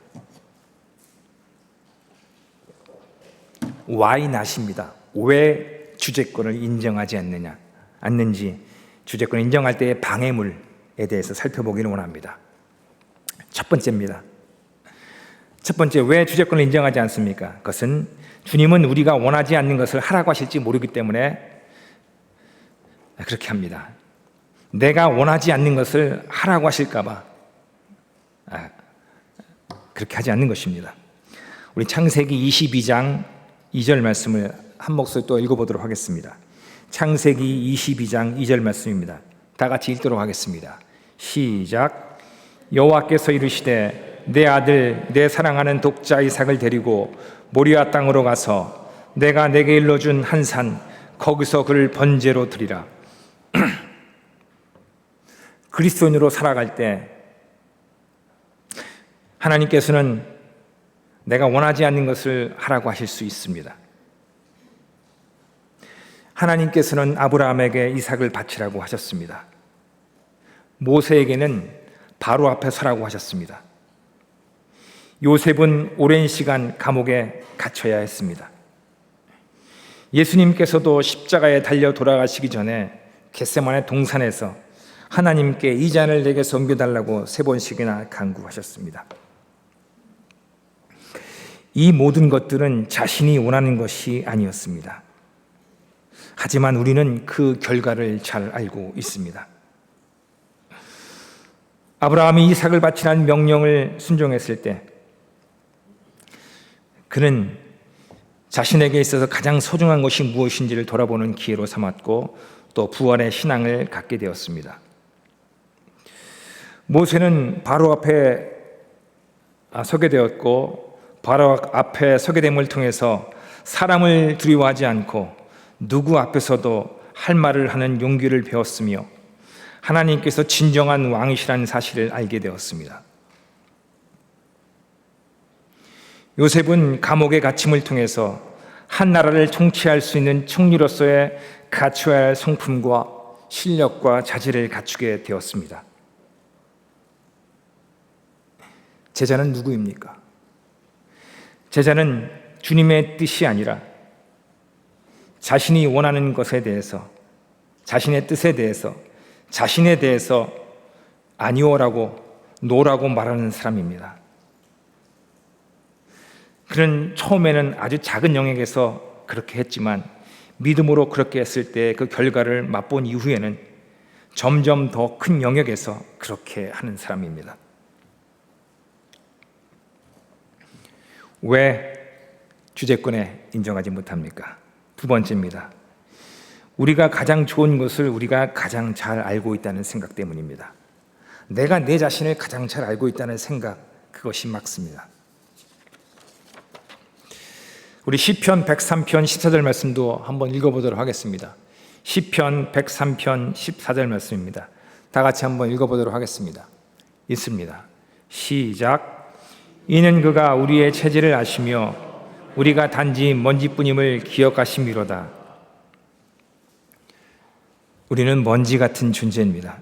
Why not입니다. 왜 주재권을 인정하지 않는지, 주재권을 인정할 때의 방해물 대해서 살펴보기를 원합니다. 첫 번째입니다. 첫 번째, 왜 주제권을 인정하지 않습니까? 그것은 주님은 우리가 원하지 않는 것을 하라고 하실지 모르기 때문에 그렇게 합니다. 내가 원하지 않는 것을 하라고 하실까 봐 그렇게 하지 않는 것입니다. 우리 창세기 22장 2절 말씀을 한 목소리 또 읽어보도록 하겠습니다. 창세기 22장 2절 말씀입니다. 다 같이 읽도록 하겠습니다. 시작. 여호와께서 이르시되 내 아들 내 사랑하는 독자 이삭을 데리고 모리아 땅으로 가서 내가 내게 일러준 한 산 거기서 그를 번제로 드리라. 그리스도인으로 살아갈 때 하나님께서는 내가 원하지 않는 것을 하라고 하실 수 있습니다. 하나님께서는 아브라함에게 이삭을 바치라고 하셨습니다. 모세에게는 바로 앞에 서라고 하셨습니다. 요셉은 오랜 시간 감옥에 갇혀야 했습니다. 예수님께서도 십자가에 달려 돌아가시기 전에 겟세마네 동산에서 하나님께 이 잔을 내게서 옮겨달라고 3번씩이나 간구하셨습니다. 이 모든 것들은 자신이 원하는 것이 아니었습니다. 하지만 우리는 그 결과를 잘 알고 있습니다. 아브라함이 이삭을 바치라는 명령을 순종했을 때 그는 자신에게 있어서 가장 소중한 것이 무엇인지를 돌아보는 기회로 삼았고 또 부활의 신앙을 갖게 되었습니다. 모세는 바로 앞에 서게 되었고 바로 앞에 서게 됨을 통해서 사람을 두려워하지 않고 누구 앞에서도 할 말을 하는 용기를 배웠으며 하나님께서 진정한 왕이시라는 사실을 알게 되었습니다. 요셉은 감옥의 갇힘을 통해서 한 나라를 통치할 수 있는 총리로서의 갖춰야 할 성품과 실력과 자질을 갖추게 되었습니다. 제자는 누구입니까? 제자는 주님의 뜻이 아니라 자신이 원하는 것에 대해서, 자신의 뜻에 대해서, 자신에 대해서 아니오라고 노라고 말하는 사람입니다. 그는 처음에는 아주 작은 영역에서 그렇게 했지만 믿음으로 그렇게 했을 때 그 결과를 맛본 이후에는 점점 더 큰 영역에서 그렇게 하는 사람입니다. 왜 주제권에 인정하지 못합니까? 두 번째입니다. 우리가 가장 좋은 것을 우리가 가장 잘 알고 있다는 생각 때문입니다. 내가 내 자신을 가장 잘 알고 있다는 생각, 그것이 막습니다. 우리 시편 103편 14절 말씀도 한번 읽어보도록 하겠습니다. 시편 103편 14절 말씀입니다. 다 같이 한번 읽어보도록 하겠습니다. 있습니다. 시작. 이는 그가 우리의 체질을 아시며 우리가 단지 먼지뿐임을 기억하심이로다. 우리는 먼지 같은 존재입니다.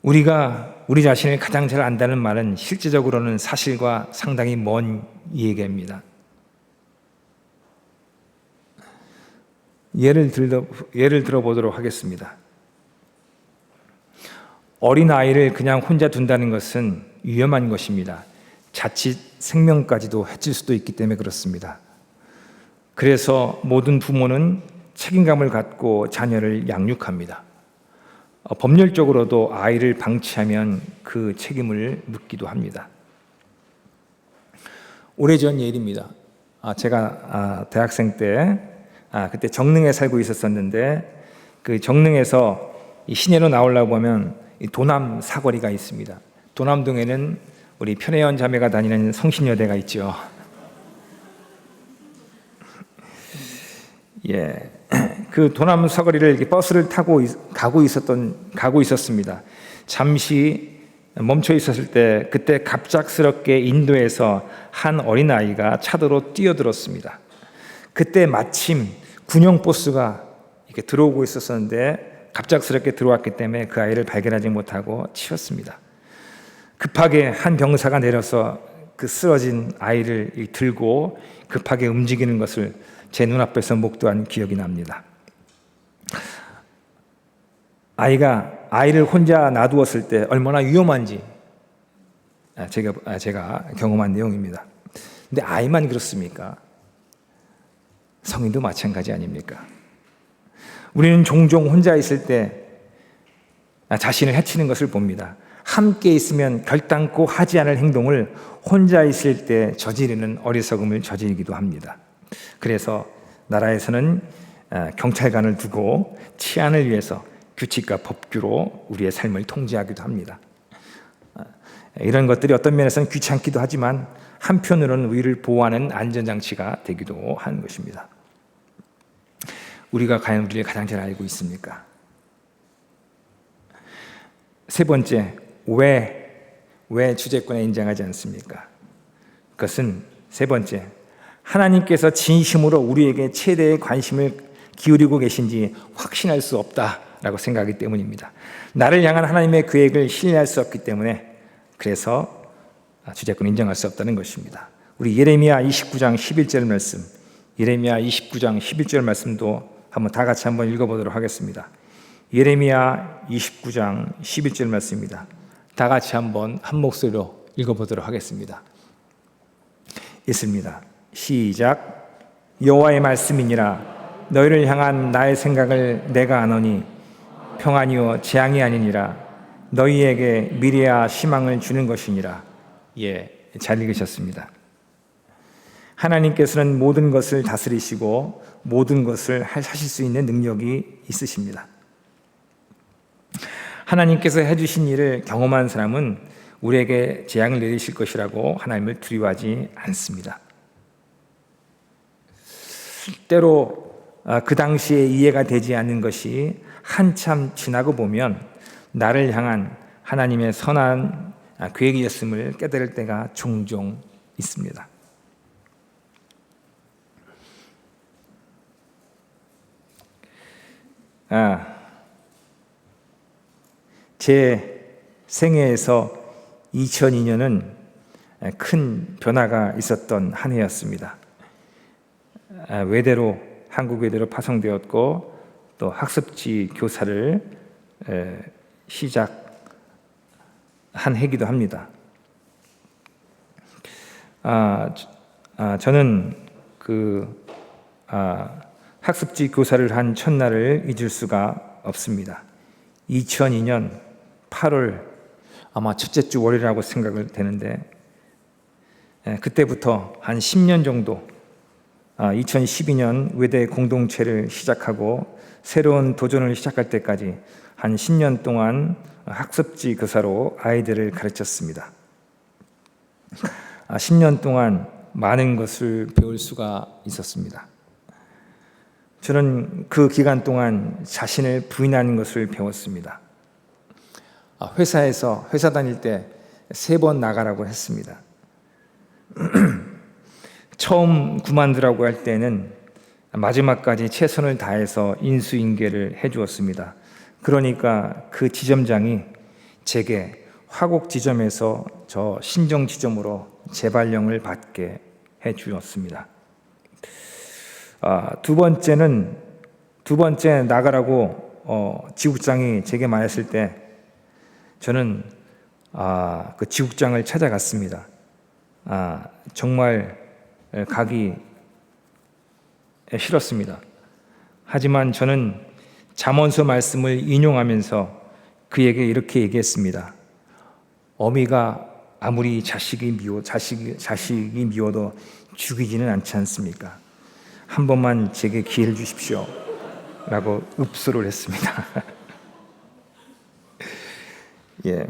우리가 우리 자신을 가장 잘 안다는 말은 실제적으로는 사실과 상당히 먼 얘기입니다. 예를 들어보도록 하겠습니다. 어린아이를 그냥 혼자 둔다는 것은 위험한 것입니다. 자칫 생명까지도 해칠 수도 있기 때문에 그렇습니다. 그래서 모든 부모는 책임감을 갖고 자녀를 양육합니다. 법률적으로도 아이를 방치하면 그 책임을 묻기도 합니다. 오래전 일입니다. 제가 대학생 때 그때 정릉에 살고 있었었는데 그 정릉에서 이 시내로 나오려고 하면 이 도남 사거리가 있습니다. 도남동에는 우리 편혜연 자매가 다니는 성신여대가 있죠. 예, 그 도남 사거리를 이렇게 버스를 타고 가고 있었습니다. 잠시 멈춰 있었을 때 그때 갑작스럽게 인도에서 한 어린아이가 차도로 뛰어들었습니다. 그때 마침 군용 버스가 이렇게 들어오고 있었는데 갑작스럽게 들어왔기 때문에 그 아이를 발견하지 못하고 치웠습니다. 급하게 한 병사가 내려서 그 쓰러진 아이를 들고 급하게 움직이는 것을 제 눈앞에서 목도한 기억이 납니다. 아이를 혼자 놔두었을 때 얼마나 위험한지 제가 경험한 내용입니다. 근데 아이만 그렇습니까? 성인도 마찬가지 아닙니까? 우리는 종종 혼자 있을 때 자신을 해치는 것을 봅니다. 함께 있으면 결단코 하지 않을 행동을 혼자 있을 때 저지르는 어리석음을 저지르기도 합니다. 그래서 나라에서는 경찰관을 두고 치안을 위해서 규칙과 법규로 우리의 삶을 통제하기도 합니다. 이런 것들이 어떤 면에서는 귀찮기도 하지만 한편으로는 우리를 보호하는 안전장치가 되기도 하는 것입니다. 우리가 과연 우리를 가장 잘 알고 있습니까? 세 번째, 왜 주제권에 인정하지 않습니까? 그것은 세 번째, 하나님께서 진심으로 우리에게 최대의 관심을 기울이고 계신지 확신할 수 없다라고 생각하기 때문입니다. 나를 향한 하나님의 계획을 신뢰할 수 없기 때문에 그래서 주제권을 인정할 수 없다는 것입니다. 우리 예레미야 29장 11절 말씀, 예레미야 29장 11절 말씀도 다 같이 한번 읽어보도록 하겠습니다. 예레미야 29장 11절 말씀입니다. 다 같이 한번 한 목소리로 읽어보도록 하겠습니다. 있습니다. 시작. 여호와의 말씀이니라. 너희를 향한 나의 생각을 내가 아노니 평안이요 재앙이 아니니라. 너희에게 미래와 희망을 주는 것이니라. 예, 잘 읽으셨습니다. 하나님께서는 모든 것을 다스리시고 모든 것을 하실 수 있는 능력이 있으십니다. 하나님께서 해주신 일을 경험한 사람은 우리에게 재앙을 내리실 것이라고 하나님을 두려워하지 않습니다. 때로 그 당시에 이해가 되지 않는 것이 한참 지나고 보면 나를 향한 하나님의 선한 계획이었음을 깨달을 때가 종종 있습니다. 제 생애에서 2002년은 큰 변화가 있었던 한 해였습니다. 한국 외대로 파송되었고 또 학습지 교사를 시작한 해기도 합니다. 저는 학습지 교사를 한 첫날을 잊을 수가 없습니다. 2002년 8월 아마 첫째 주 월요일이라고 생각을 되는데 그때부터 한 10년 정도 2012년 외대 공동체를 시작하고 새로운 도전을 시작할 때까지 한 10년 동안 학습지 교사로 아이들을 가르쳤습니다. 10년 동안 많은 것을 배울 수가 있었습니다. 저는 그 기간 동안 자신을 부인하는 것을 배웠습니다. 회사 다닐 때 3번 나가라고 했습니다. 처음 그만두라고 할 때는 마지막까지 최선을 다해서 인수인계를 해주었습니다. 그러니까 그 지점장이 제게 화곡 지점에서 저 신정 지점으로 재발령을 받게 해주었습니다. 두 번째 나가라고 지국장이 제게 말했을 때 저는 그 지국장을 찾아갔습니다. 정말 가기 싫었습니다. 하지만 저는 잠언서 말씀을 인용하면서 그에게 이렇게 얘기했습니다. 어미가 아무리 자식이 미워도 죽이지는 않지 않습니까? 한 번만 제게 기회를 주십시오 라고 읍소를 했습니다. 예.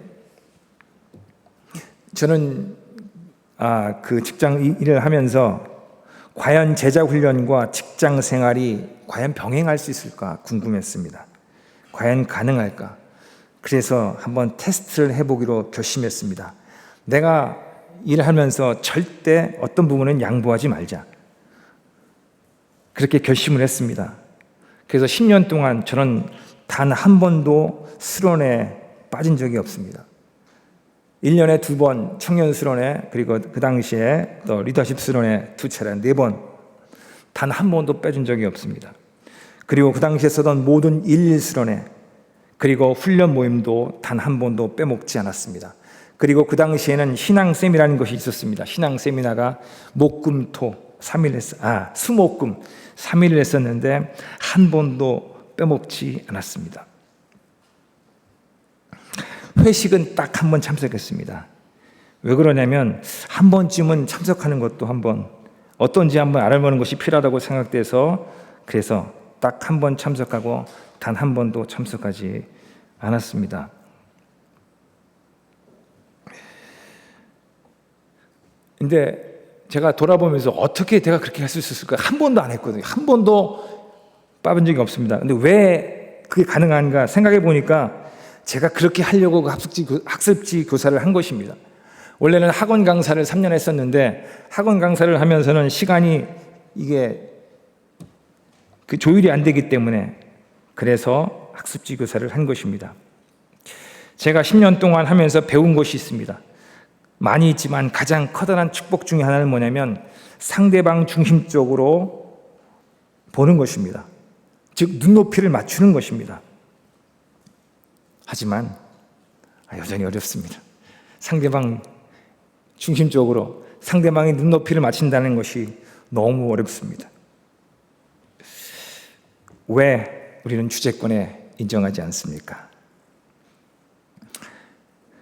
저는 그 직장 일을 하면서 과연 제자 훈련과 직장 생활이 과연 병행할 수 있을까 궁금했습니다. 과연 가능할까? 그래서 한번 테스트를 해보기로 결심했습니다. 내가 일하면서 절대 어떤 부분은 양보하지 말자. 그렇게 결심을 했습니다. 그래서 10년 동안 저는 단 한 번도 수련에 빠진 적이 없습니다. 1년에 2번 청년 수련회, 그리고 그 당시에 또 리더십 수련회 2차례, 4번, 단 한 번도 빼준 적이 없습니다. 그리고 그 당시에 쓰던 모든 일일 수련회, 그리고 훈련 모임도 단 한 번도 빼먹지 않았습니다. 그리고 그 당시에는 신앙세미나라는 것이 있었습니다. 신앙세미나가 목금토 3일 수목금 3일을 했었는데 한 번도 빼먹지 않았습니다. 회식은 딱 한 번 참석했습니다. 왜 그러냐면 한 번쯤은 참석하는 것도 한번 어떤지 한번 알아보는 것이 필요하다고 생각돼서 그래서 딱 한 번 참석하고 단 한 번도 참석하지 않았습니다. 근데 제가 돌아보면서 어떻게 내가 그렇게 할 수 있었을까? 한 번도 안 했거든요. 한 번도 빠본 적이 없습니다. 근데 왜 그게 가능한가 생각해 보니까 제가 그렇게 하려고 학습지 교사를 한 것입니다. 원래는 학원 강사를 3년 했었는데 학원 강사를 하면서는 시간이 이게 조율이 안 되기 때문에 그래서 학습지 교사를 한 것입니다. 제가 10년 동안 하면서 배운 것이 있습니다. 많이 있지만 가장 커다란 축복 중에 하나는 뭐냐면 상대방 중심적으로 보는 것입니다. 즉 눈높이를 맞추는 것입니다. 하지만 여전히 어렵습니다. 상대방 중심적으로 상대방의 눈높이를 맞춘다는 것이 너무 어렵습니다. 왜 우리는 주제권에 인정하지 않습니까?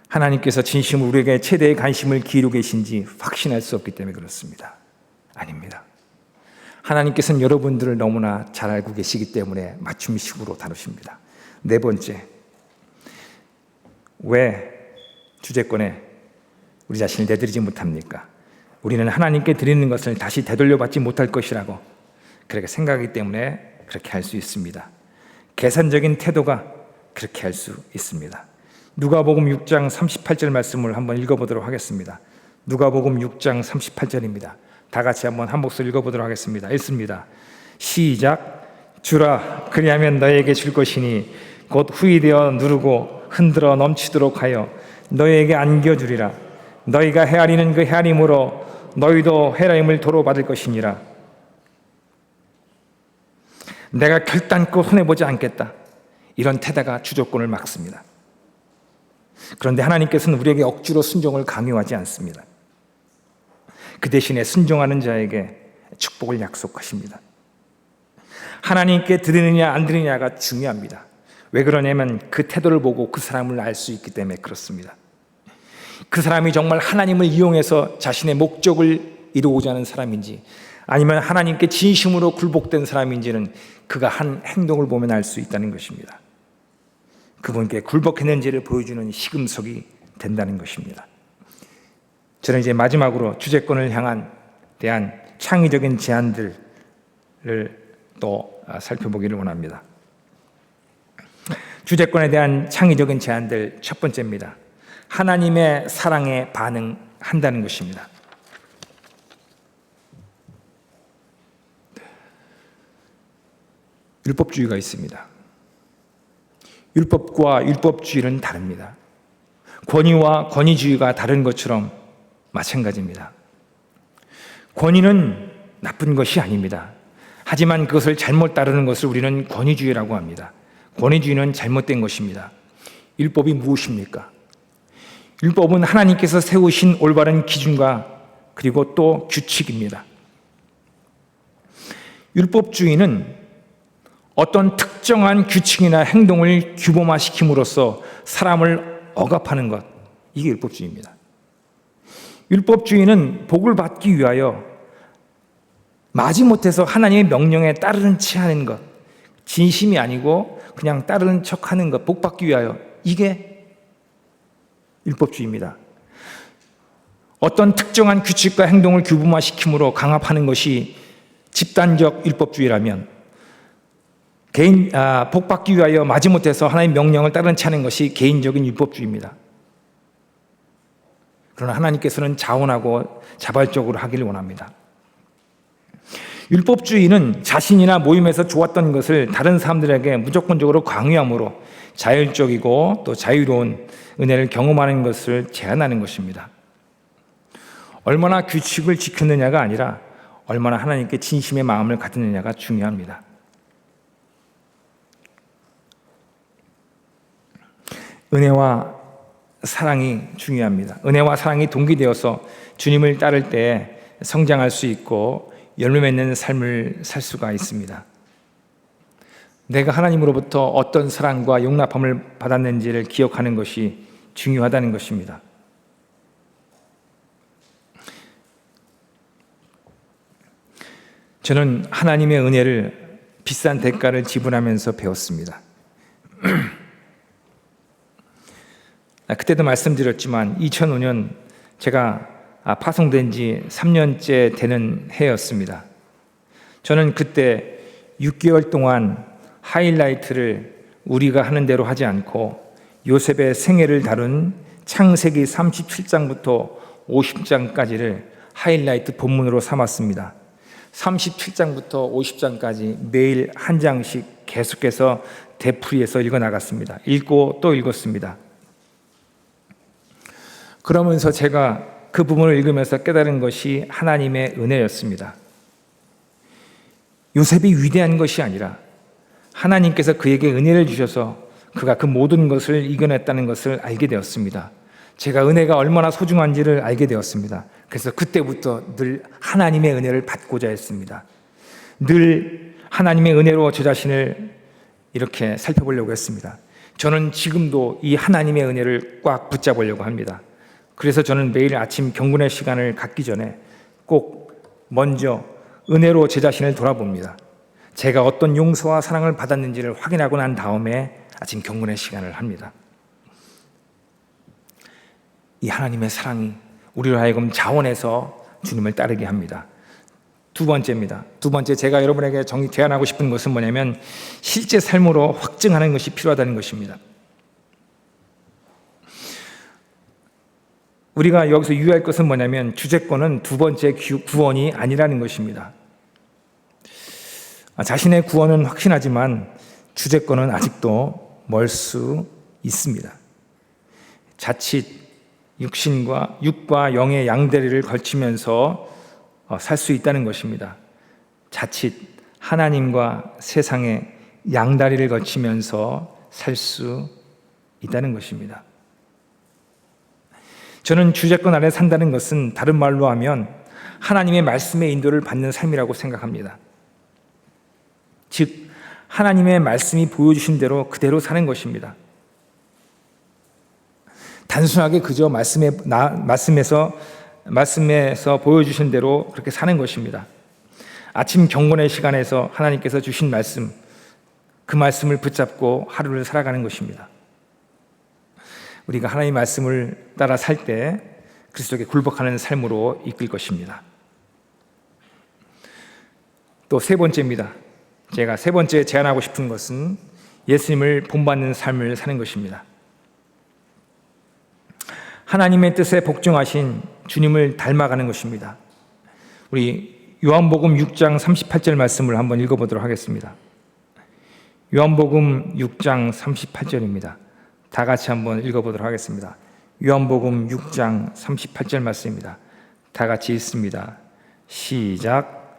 하나님께서 진심으로 우리에게 최대의 관심을 기울이고 계신지 확신할 수 없기 때문에 그렇습니다. 아닙니다. 하나님께서는 여러분들을 너무나 잘 알고 계시기 때문에 맞춤식으로 다루십니다. 네 번째, 왜 주제권에 우리 자신을 내드리지 못합니까? 우리는 하나님께 드리는 것을 다시 되돌려받지 못할 것이라고 그렇게 생각하기 때문에 그렇게 할 수 있습니다. 계산적인 태도가 그렇게 할 수 있습니다. 누가복음 6장 38절 말씀을 한번 읽어보도록 하겠습니다. 누가복음 6장 38절입니다. 다 같이 한번 한 목소리 읽어보도록 하겠습니다. 읽습니다. 시작. 주라 그리하면 너에게 줄 것이니 곧 후이되어 누르고 흔들어 넘치도록 하여 너에게 안겨주리라. 너희가 헤아리는 그 헤아림으로 너희도 헤아림을 도로 받을 것이니라. 내가 결단코 손해보지 않겠다. 이런 태도가 주도권을 막습니다. 그런데 하나님께서는 우리에게 억지로 순종을 강요하지 않습니다. 그 대신에 순종하는 자에게 축복을 약속하십니다. 하나님께 드리느냐 안 드리느냐가 중요합니다. 왜 그러냐면 그 태도를 보고 그 사람을 알 수 있기 때문에 그렇습니다. 그 사람이 정말 하나님을 이용해서 자신의 목적을 이루고자 하는 사람인지 아니면 하나님께 진심으로 굴복된 사람인지는 그가 한 행동을 보면 알 수 있다는 것입니다. 그분께 굴복했는지를 보여주는 시금석이 된다는 것입니다. 저는 이제 마지막으로 주제권을 대한 창의적인 제안들을 또 살펴보기를 원합니다. 주제권에 대한 창의적인 제안들 첫 번째입니다. 하나님의 사랑에 반응한다는 것입니다. 율법주의가 있습니다. 율법과 율법주의는 다릅니다. 권위와 권위주의가 다른 것처럼 마찬가지입니다. 권위는 나쁜 것이 아닙니다. 하지만 그것을 잘못 따르는 것을 우리는 권위주의라고 합니다. 권위주의는 잘못된 것입니다. 율법이 무엇입니까? 율법은 하나님께서 세우신 올바른 기준과 그리고 또 규칙입니다. 율법주의는 어떤 특정한 규칙이나 행동을 규범화시킴으로써 사람을 억압하는 것, 이게 율법주의입니다. 율법주의는 복을 받기 위하여 마지못해서 하나님의 명령에 따르는 채 하는 것, 진심이 아니고 그냥 따르는 척 하는 것, 복 받기 위하여, 이게 율법주의입니다. 어떤 특정한 규칙과 행동을 규범화시킴으로 강압하는 것이 집단적 율법주의라면 복 받기 위하여 마지못해서 하나님의 명령을 따르는 채 하는 것이 개인적인 율법주의입니다. 그러나 하나님께서는 자원하고 자발적으로 하기를 원합니다. 율법주의는 자신이나 모임에서 좋았던 것을 다른 사람들에게 무조건적으로 강요함으로 자율적이고 또 자유로운 은혜를 경험하는 것을 제한하는 것입니다. 얼마나 규칙을 지켰느냐가 아니라 얼마나 하나님께 진심의 마음을 갖느냐가 중요합니다. 은혜와 사랑이 중요합니다. 은혜와 사랑이 동기되어서 주님을 따를 때 성장할 수 있고 열매 맺는 삶을 살 수가 있습니다. 내가 하나님으로부터 어떤 사랑과 용납함을 받았는지를 기억하는 것이 중요하다는 것입니다. 저는 하나님의 은혜를 비싼 대가를 지불하면서 배웠습니다. 그때도 말씀드렸지만 2005년 제가 파송된 지 3년째 되는 해였습니다. 저는 그때 6개월 동안 하이라이트를 우리가 하는 대로 하지 않고 요셉의 생애를 다룬 창세기 37장부터 50장까지를 하이라이트 본문으로 삼았습니다. 37장부터 50장까지 매일 한 장씩 계속해서 되풀이해서 읽어나갔습니다. 읽고 또 읽었습니다. 그러면서 제가 그 부분을 읽으면서 깨달은 것이 하나님의 은혜였습니다. 요셉이 위대한 것이 아니라 하나님께서 그에게 은혜를 주셔서 그가 그 모든 것을 이겨냈다는 것을 알게 되었습니다. 제가 은혜가 얼마나 소중한지를 알게 되었습니다. 그래서 그때부터 늘 하나님의 은혜를 받고자 했습니다. 늘 하나님의 은혜로 저 자신을 이렇게 살펴보려고 했습니다. 저는 지금도 이 하나님의 은혜를 꽉 붙잡으려고 합니다. 그래서 저는 매일 아침 경건의 시간을 갖기 전에 꼭 먼저 은혜로 제 자신을 돌아봅니다. 제가 어떤 용서와 사랑을 받았는지를 확인하고 난 다음에 아침 경건의 시간을 합니다. 이 하나님의 사랑이 우리로 하여금 자원해서 주님을 따르게 합니다. 두 번째입니다. 두 번째, 제가 여러분에게 제안하고 싶은 것은 뭐냐면 실제 삶으로 확증하는 것이 필요하다는 것입니다. 우리가 여기서 유의할 것은 뭐냐면 주제권은 두 번째 구원이 아니라는 것입니다. 자신의 구원은 확신하지만 주제권은 아직도 멀 수 있습니다. 자칫 육과 영의 양다리를 걸치면서 살 수 있다는 것입니다. 자칫 하나님과 세상의 양다리를 걸치면서 살 수 있다는 것입니다. 저는 주제권 아래 산다는 것은 다른 말로 하면 하나님의 말씀의 인도를 받는 삶이라고 생각합니다. 즉 하나님의 말씀이 보여주신 대로 그대로 사는 것입니다. 단순하게 그저 말씀에서 보여주신 대로 그렇게 사는 것입니다. 아침 경건의 시간에서 하나님께서 주신 말씀, 그 말씀을 붙잡고 하루를 살아가는 것입니다. 우리가 하나님의 말씀을 따라 살 때 그리스도께 굴복하는 삶으로 이끌 것입니다. 또 세 번째입니다. 제가 세 번째 제안하고 싶은 것은 예수님을 본받는 삶을 사는 것입니다. 하나님의 뜻에 복종하신 주님을 닮아가는 것입니다. 우리 요한복음 6장 38절 말씀을 한번 읽어보도록 하겠습니다. 요한복음 6장 38절입니다. 다 같이 한번 읽어보도록 하겠습니다. 요한복음 6장 38절 말씀입니다. 다 같이 읽습니다. 시작.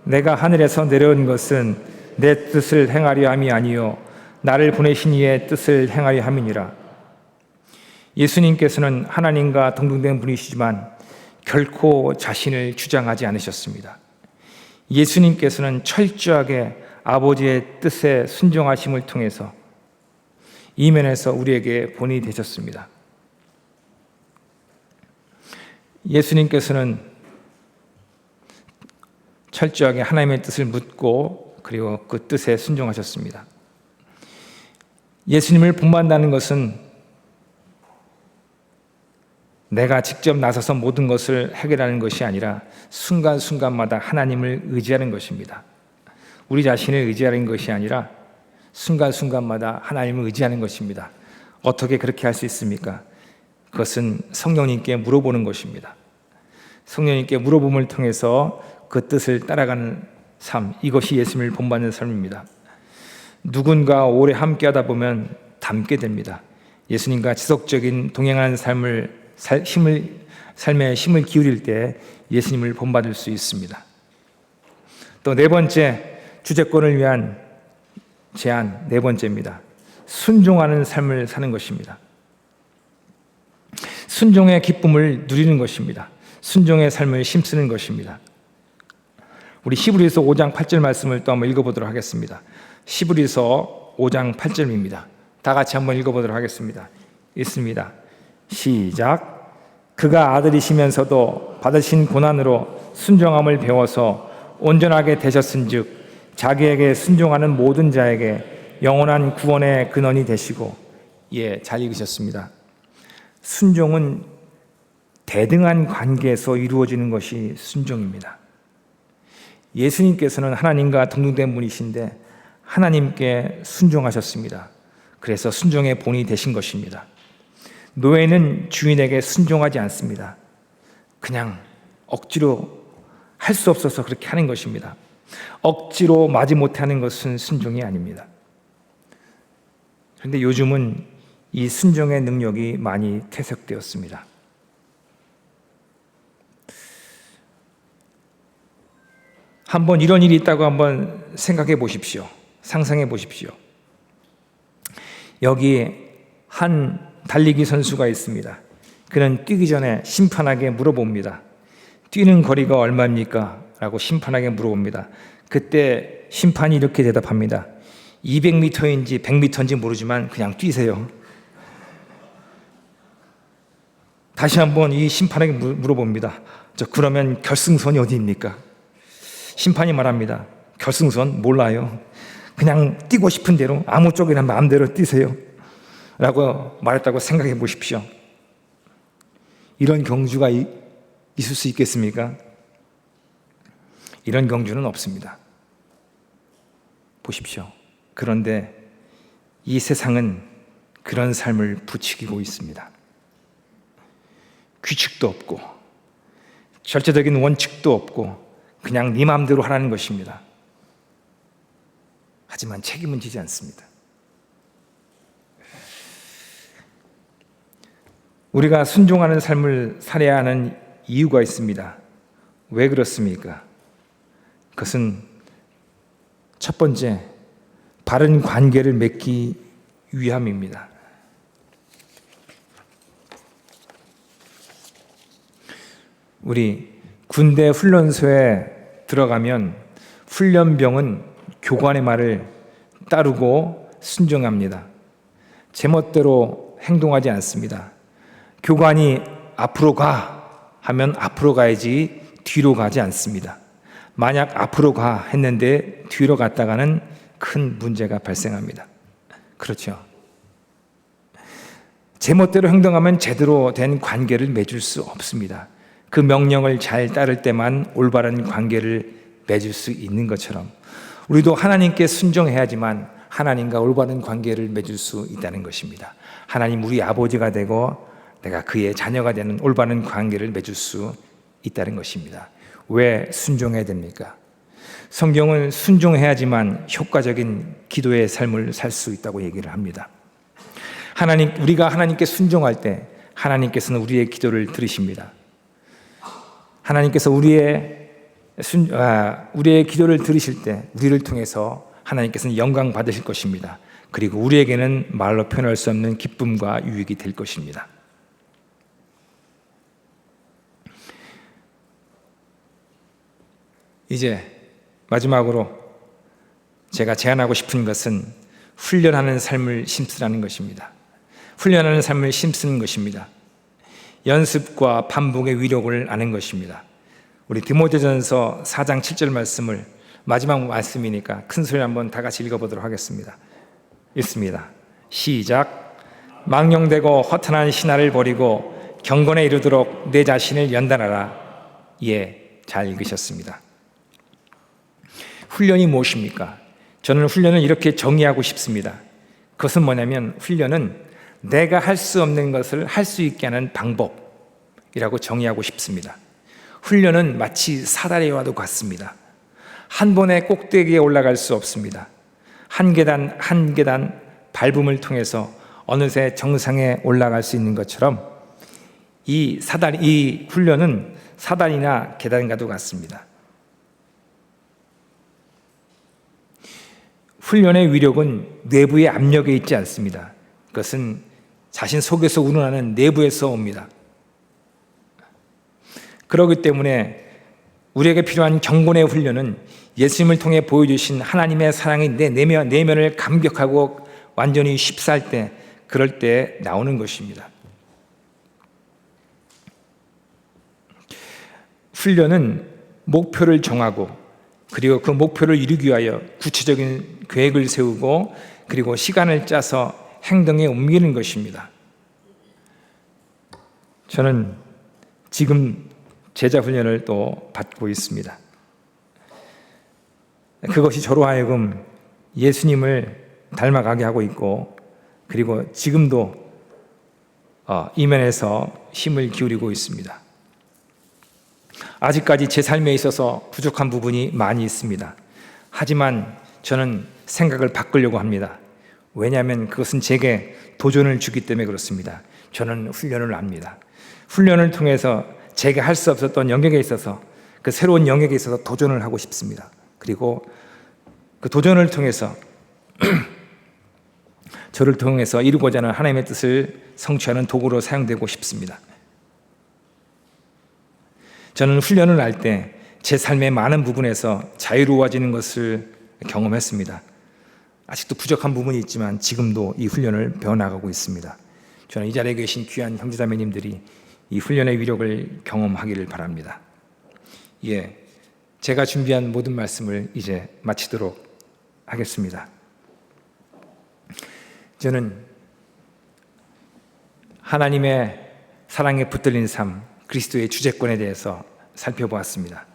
내가 하늘에서 내려온 것은 내 뜻을 행하려 함이 아니요 나를 보내신 이의 뜻을 행하려 함이니라. 예수님께서는 하나님과 동등된 분이시지만 결코 자신을 주장하지 않으셨습니다. 예수님께서는 철저하게 아버지의 뜻에 순종하심을 통해서 이면에서 우리에게 본이 되셨습니다. 예수님께서는 철저하게 하나님의 뜻을 묻고 그리고 그 뜻에 순종하셨습니다. 예수님을 본받는다는 것은 내가 직접 나서서 모든 것을 해결하는 것이 아니라 순간순간마다 하나님을 의지하는 것입니다. 우리 자신을 의지하는 것이 아니라 순간순간마다 하나님을 의지하는 것입니다. 어떻게 그렇게 할 수 있습니까? 그것은 성령님께 물어보는 것입니다. 성령님께 물어봄을 통해서 그 뜻을 따라가는 삶, 이것이 예수님을 본받는 삶입니다. 누군가 오래 함께하다 보면 닮게 됩니다. 예수님과 지속적인 동행하는 삶에 힘을 기울일 때 예수님을 본받을 수 있습니다. 또 네 번째, 주제권을 위한 제안 네 번째입니다. 순종하는 삶을 사는 것입니다. 순종의 기쁨을 누리는 것입니다. 순종의 삶을 힘쓰는 것입니다. 우리 히브리서 5장 8절 말씀을 또 한번 읽어보도록 하겠습니다. 히브리서 5장 8절입니다. 다 같이 한번 읽어보도록 하겠습니다. 읽습니다. 시작. 그가 아들이시면서도 받으신 고난으로 순종함을 배워서 온전하게 되셨은즉 자기에게 순종하는 모든 자에게 영원한 구원의 근원이 되시고. 예, 잘 읽으셨습니다. 순종은 대등한 관계에서 이루어지는 것이 순종입니다. 예수님께서는 하나님과 동등된 분이신데 하나님께 순종하셨습니다. 그래서 순종의 본이 되신 것입니다. 노예는 주인에게 순종하지 않습니다. 그냥 억지로 할 수 없어서 그렇게 하는 것입니다. 억지로 마지못해 하는 것은 순종이 아닙니다. 그런데 요즘은 이 순종의 능력이 많이 퇴색되었습니다. 한번 이런 일이 있다고 한번 생각해 보십시오. 상상해 보십시오. 여기 한 달리기 선수가 있습니다. 그는 뛰기 전에 심판에게 물어봅니다. 뛰는 거리가 얼마입니까? 라고 심판에게 물어봅니다. 그때 심판이 이렇게 대답합니다. 200m인지 100m인지 모르지만 그냥 뛰세요. 다시 한번 이 심판에게 물어봅니다. 그러면 결승선이 어디입니까? 심판이 말합니다. 결승선 몰라요. 그냥 뛰고 싶은 대로 아무 쪽이나 마음대로 뛰세요. 라고 말했다고 생각해 보십시오. 이런 경주가 있을 수 있겠습니까? 이런 경주는 없습니다. 보십시오. 그런데 이 세상은 그런 삶을 부추기고 있습니다. 규칙도 없고 절대적인 원칙도 없고 그냥 네 마음대로 하라는 것입니다. 하지만 책임은 지지 않습니다. 우리가 순종하는 삶을 살아야 하는 이유가 있습니다. 왜 그렇습니까? 그것은 첫 번째, 바른 관계를 맺기 위함입니다. 우리 군대 훈련소에 들어가면 훈련병은 교관의 말을 따르고 순종합니다. 제멋대로 행동하지 않습니다. 교관이 앞으로 가 하면 앞으로 가야지 뒤로 가지 않습니다. 만약 앞으로 가 했는데 뒤로 갔다가는 큰 문제가 발생합니다. 그렇죠. 제멋대로 행동하면 제대로 된 관계를 맺을 수 없습니다. 그 명령을 잘 따를 때만 올바른 관계를 맺을 수 있는 것처럼 우리도 하나님께 순종해야지만 하나님과 올바른 관계를 맺을 수 있다는 것입니다. 하나님 우리 아버지가 되고 내가 그의 자녀가 되는 올바른 관계를 맺을 수 있다는 것입니다. 왜 순종해야 됩니까? 성경은 순종해야지만 효과적인 기도의 삶을 살 수 있다고 얘기를 합니다. 우리가 하나님께 순종할 때 하나님께서는 우리의 기도를 들으십니다. 하나님께서 우리의 기도를 들으실 때 우리를 통해서 하나님께서는 영광 받으실 것입니다. 그리고 우리에게는 말로 표현할 수 없는 기쁨과 유익이 될 것입니다. 이제 마지막으로 제가 제안하고 싶은 것은 훈련하는 삶을 힘쓰라는 것입니다. 훈련하는 삶을 힘쓰는 것입니다. 연습과 반복의 위력을 아는 것입니다. 우리 디모데전서 4장 7절 말씀을 마지막 말씀이니까 큰 소리 한번 다 같이 읽어보도록 하겠습니다. 읽습니다. 시작. 망령되고 허탄한 신화를 버리고 경건에 이르도록 내 자신을 연단하라. 예, 잘 읽으셨습니다. 훈련이 무엇입니까? 저는 훈련을 이렇게 정의하고 싶습니다. 그것은 뭐냐면 훈련은 내가 할 수 없는 것을 할 수 있게 하는 방법이라고 정의하고 싶습니다. 훈련은 마치 사다리와도 같습니다. 한 번에 꼭대기에 올라갈 수 없습니다. 한 계단 한 계단 밟음을 통해서 어느새 정상에 올라갈 수 있는 것처럼 이 훈련은 사다리나 계단과도 같습니다. 훈련의 위력은 내부의 압력에 있지 않습니다. 그것은 자신 속에서 우러나는 내부에서 옵니다. 그렇기 때문에 우리에게 필요한 경건의 훈련은 예수님을 통해 보여주신 하나님의 사랑이 내 내면을 감격하고 완전히 휩싸일 때, 그럴 때 나오는 것입니다. 훈련은 목표를 정하고, 그리고 그 목표를 이루기 위하여 구체적인 계획을 세우고, 그리고 시간을 짜서 행동에 옮기는 것입니다. 저는 지금 제자 훈련을 또 받고 있습니다. 그것이 저로 하여금 예수님을 닮아가게 하고 있고, 그리고 지금도 이 면에서 힘을 기울이고 있습니다. 아직까지 제 삶에 있어서 부족한 부분이 많이 있습니다. 하지만 저는 생각을 바꾸려고 합니다. 왜냐하면 그것은 제게 도전을 주기 때문에 그렇습니다. 저는 훈련을 합니다. 훈련을 통해서 제가 할 수 없었던 영역에 있어서, 그 새로운 영역에 있어서 도전을 하고 싶습니다. 그리고 그 도전을 통해서 저를 통해서 이루고자 하는 하나님의 뜻을 성취하는 도구로 사용되고 싶습니다. 저는 훈련을 할 때 제 삶의 많은 부분에서 자유로워지는 것을 경험했습니다. 아직도 부족한 부분이 있지만 지금도 이 훈련을 배워나가고 있습니다. 저는 이 자리에 계신 귀한 형제자매님들이 이 훈련의 위력을 경험하기를 바랍니다. 제가 준비한 모든 말씀을 이제 마치도록 하겠습니다. 저는 하나님의 사랑에 붙들린 삶, 그리스도의 주재권에 대해서 살펴보았습니다.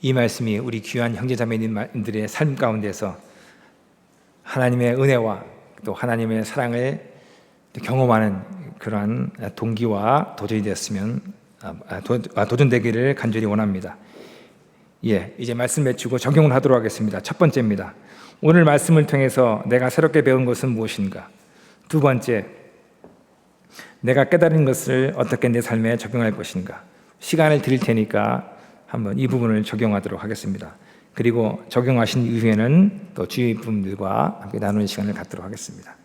이 말씀이 우리 귀한 형제자매님들의 삶 가운데서 하나님의 은혜와 또 하나님의 사랑을 경험하는 그러한 동기와 도전이 되었으면, 도전되기를 간절히 원합니다. 이제 말씀 맺히고 적용을 하도록 하겠습니다. 첫 번째입니다. 오늘 말씀을 통해서 내가 새롭게 배운 것은 무엇인가? 두 번째, 내가 깨달은 것을 어떻게 내 삶에 적용할 것인가? 시간을 드릴 테니까 한번 이 부분을 적용하도록 하겠습니다. 그리고 적용하신 이후에는 또 주위 분들과 함께 나누는 시간을 갖도록 하겠습니다.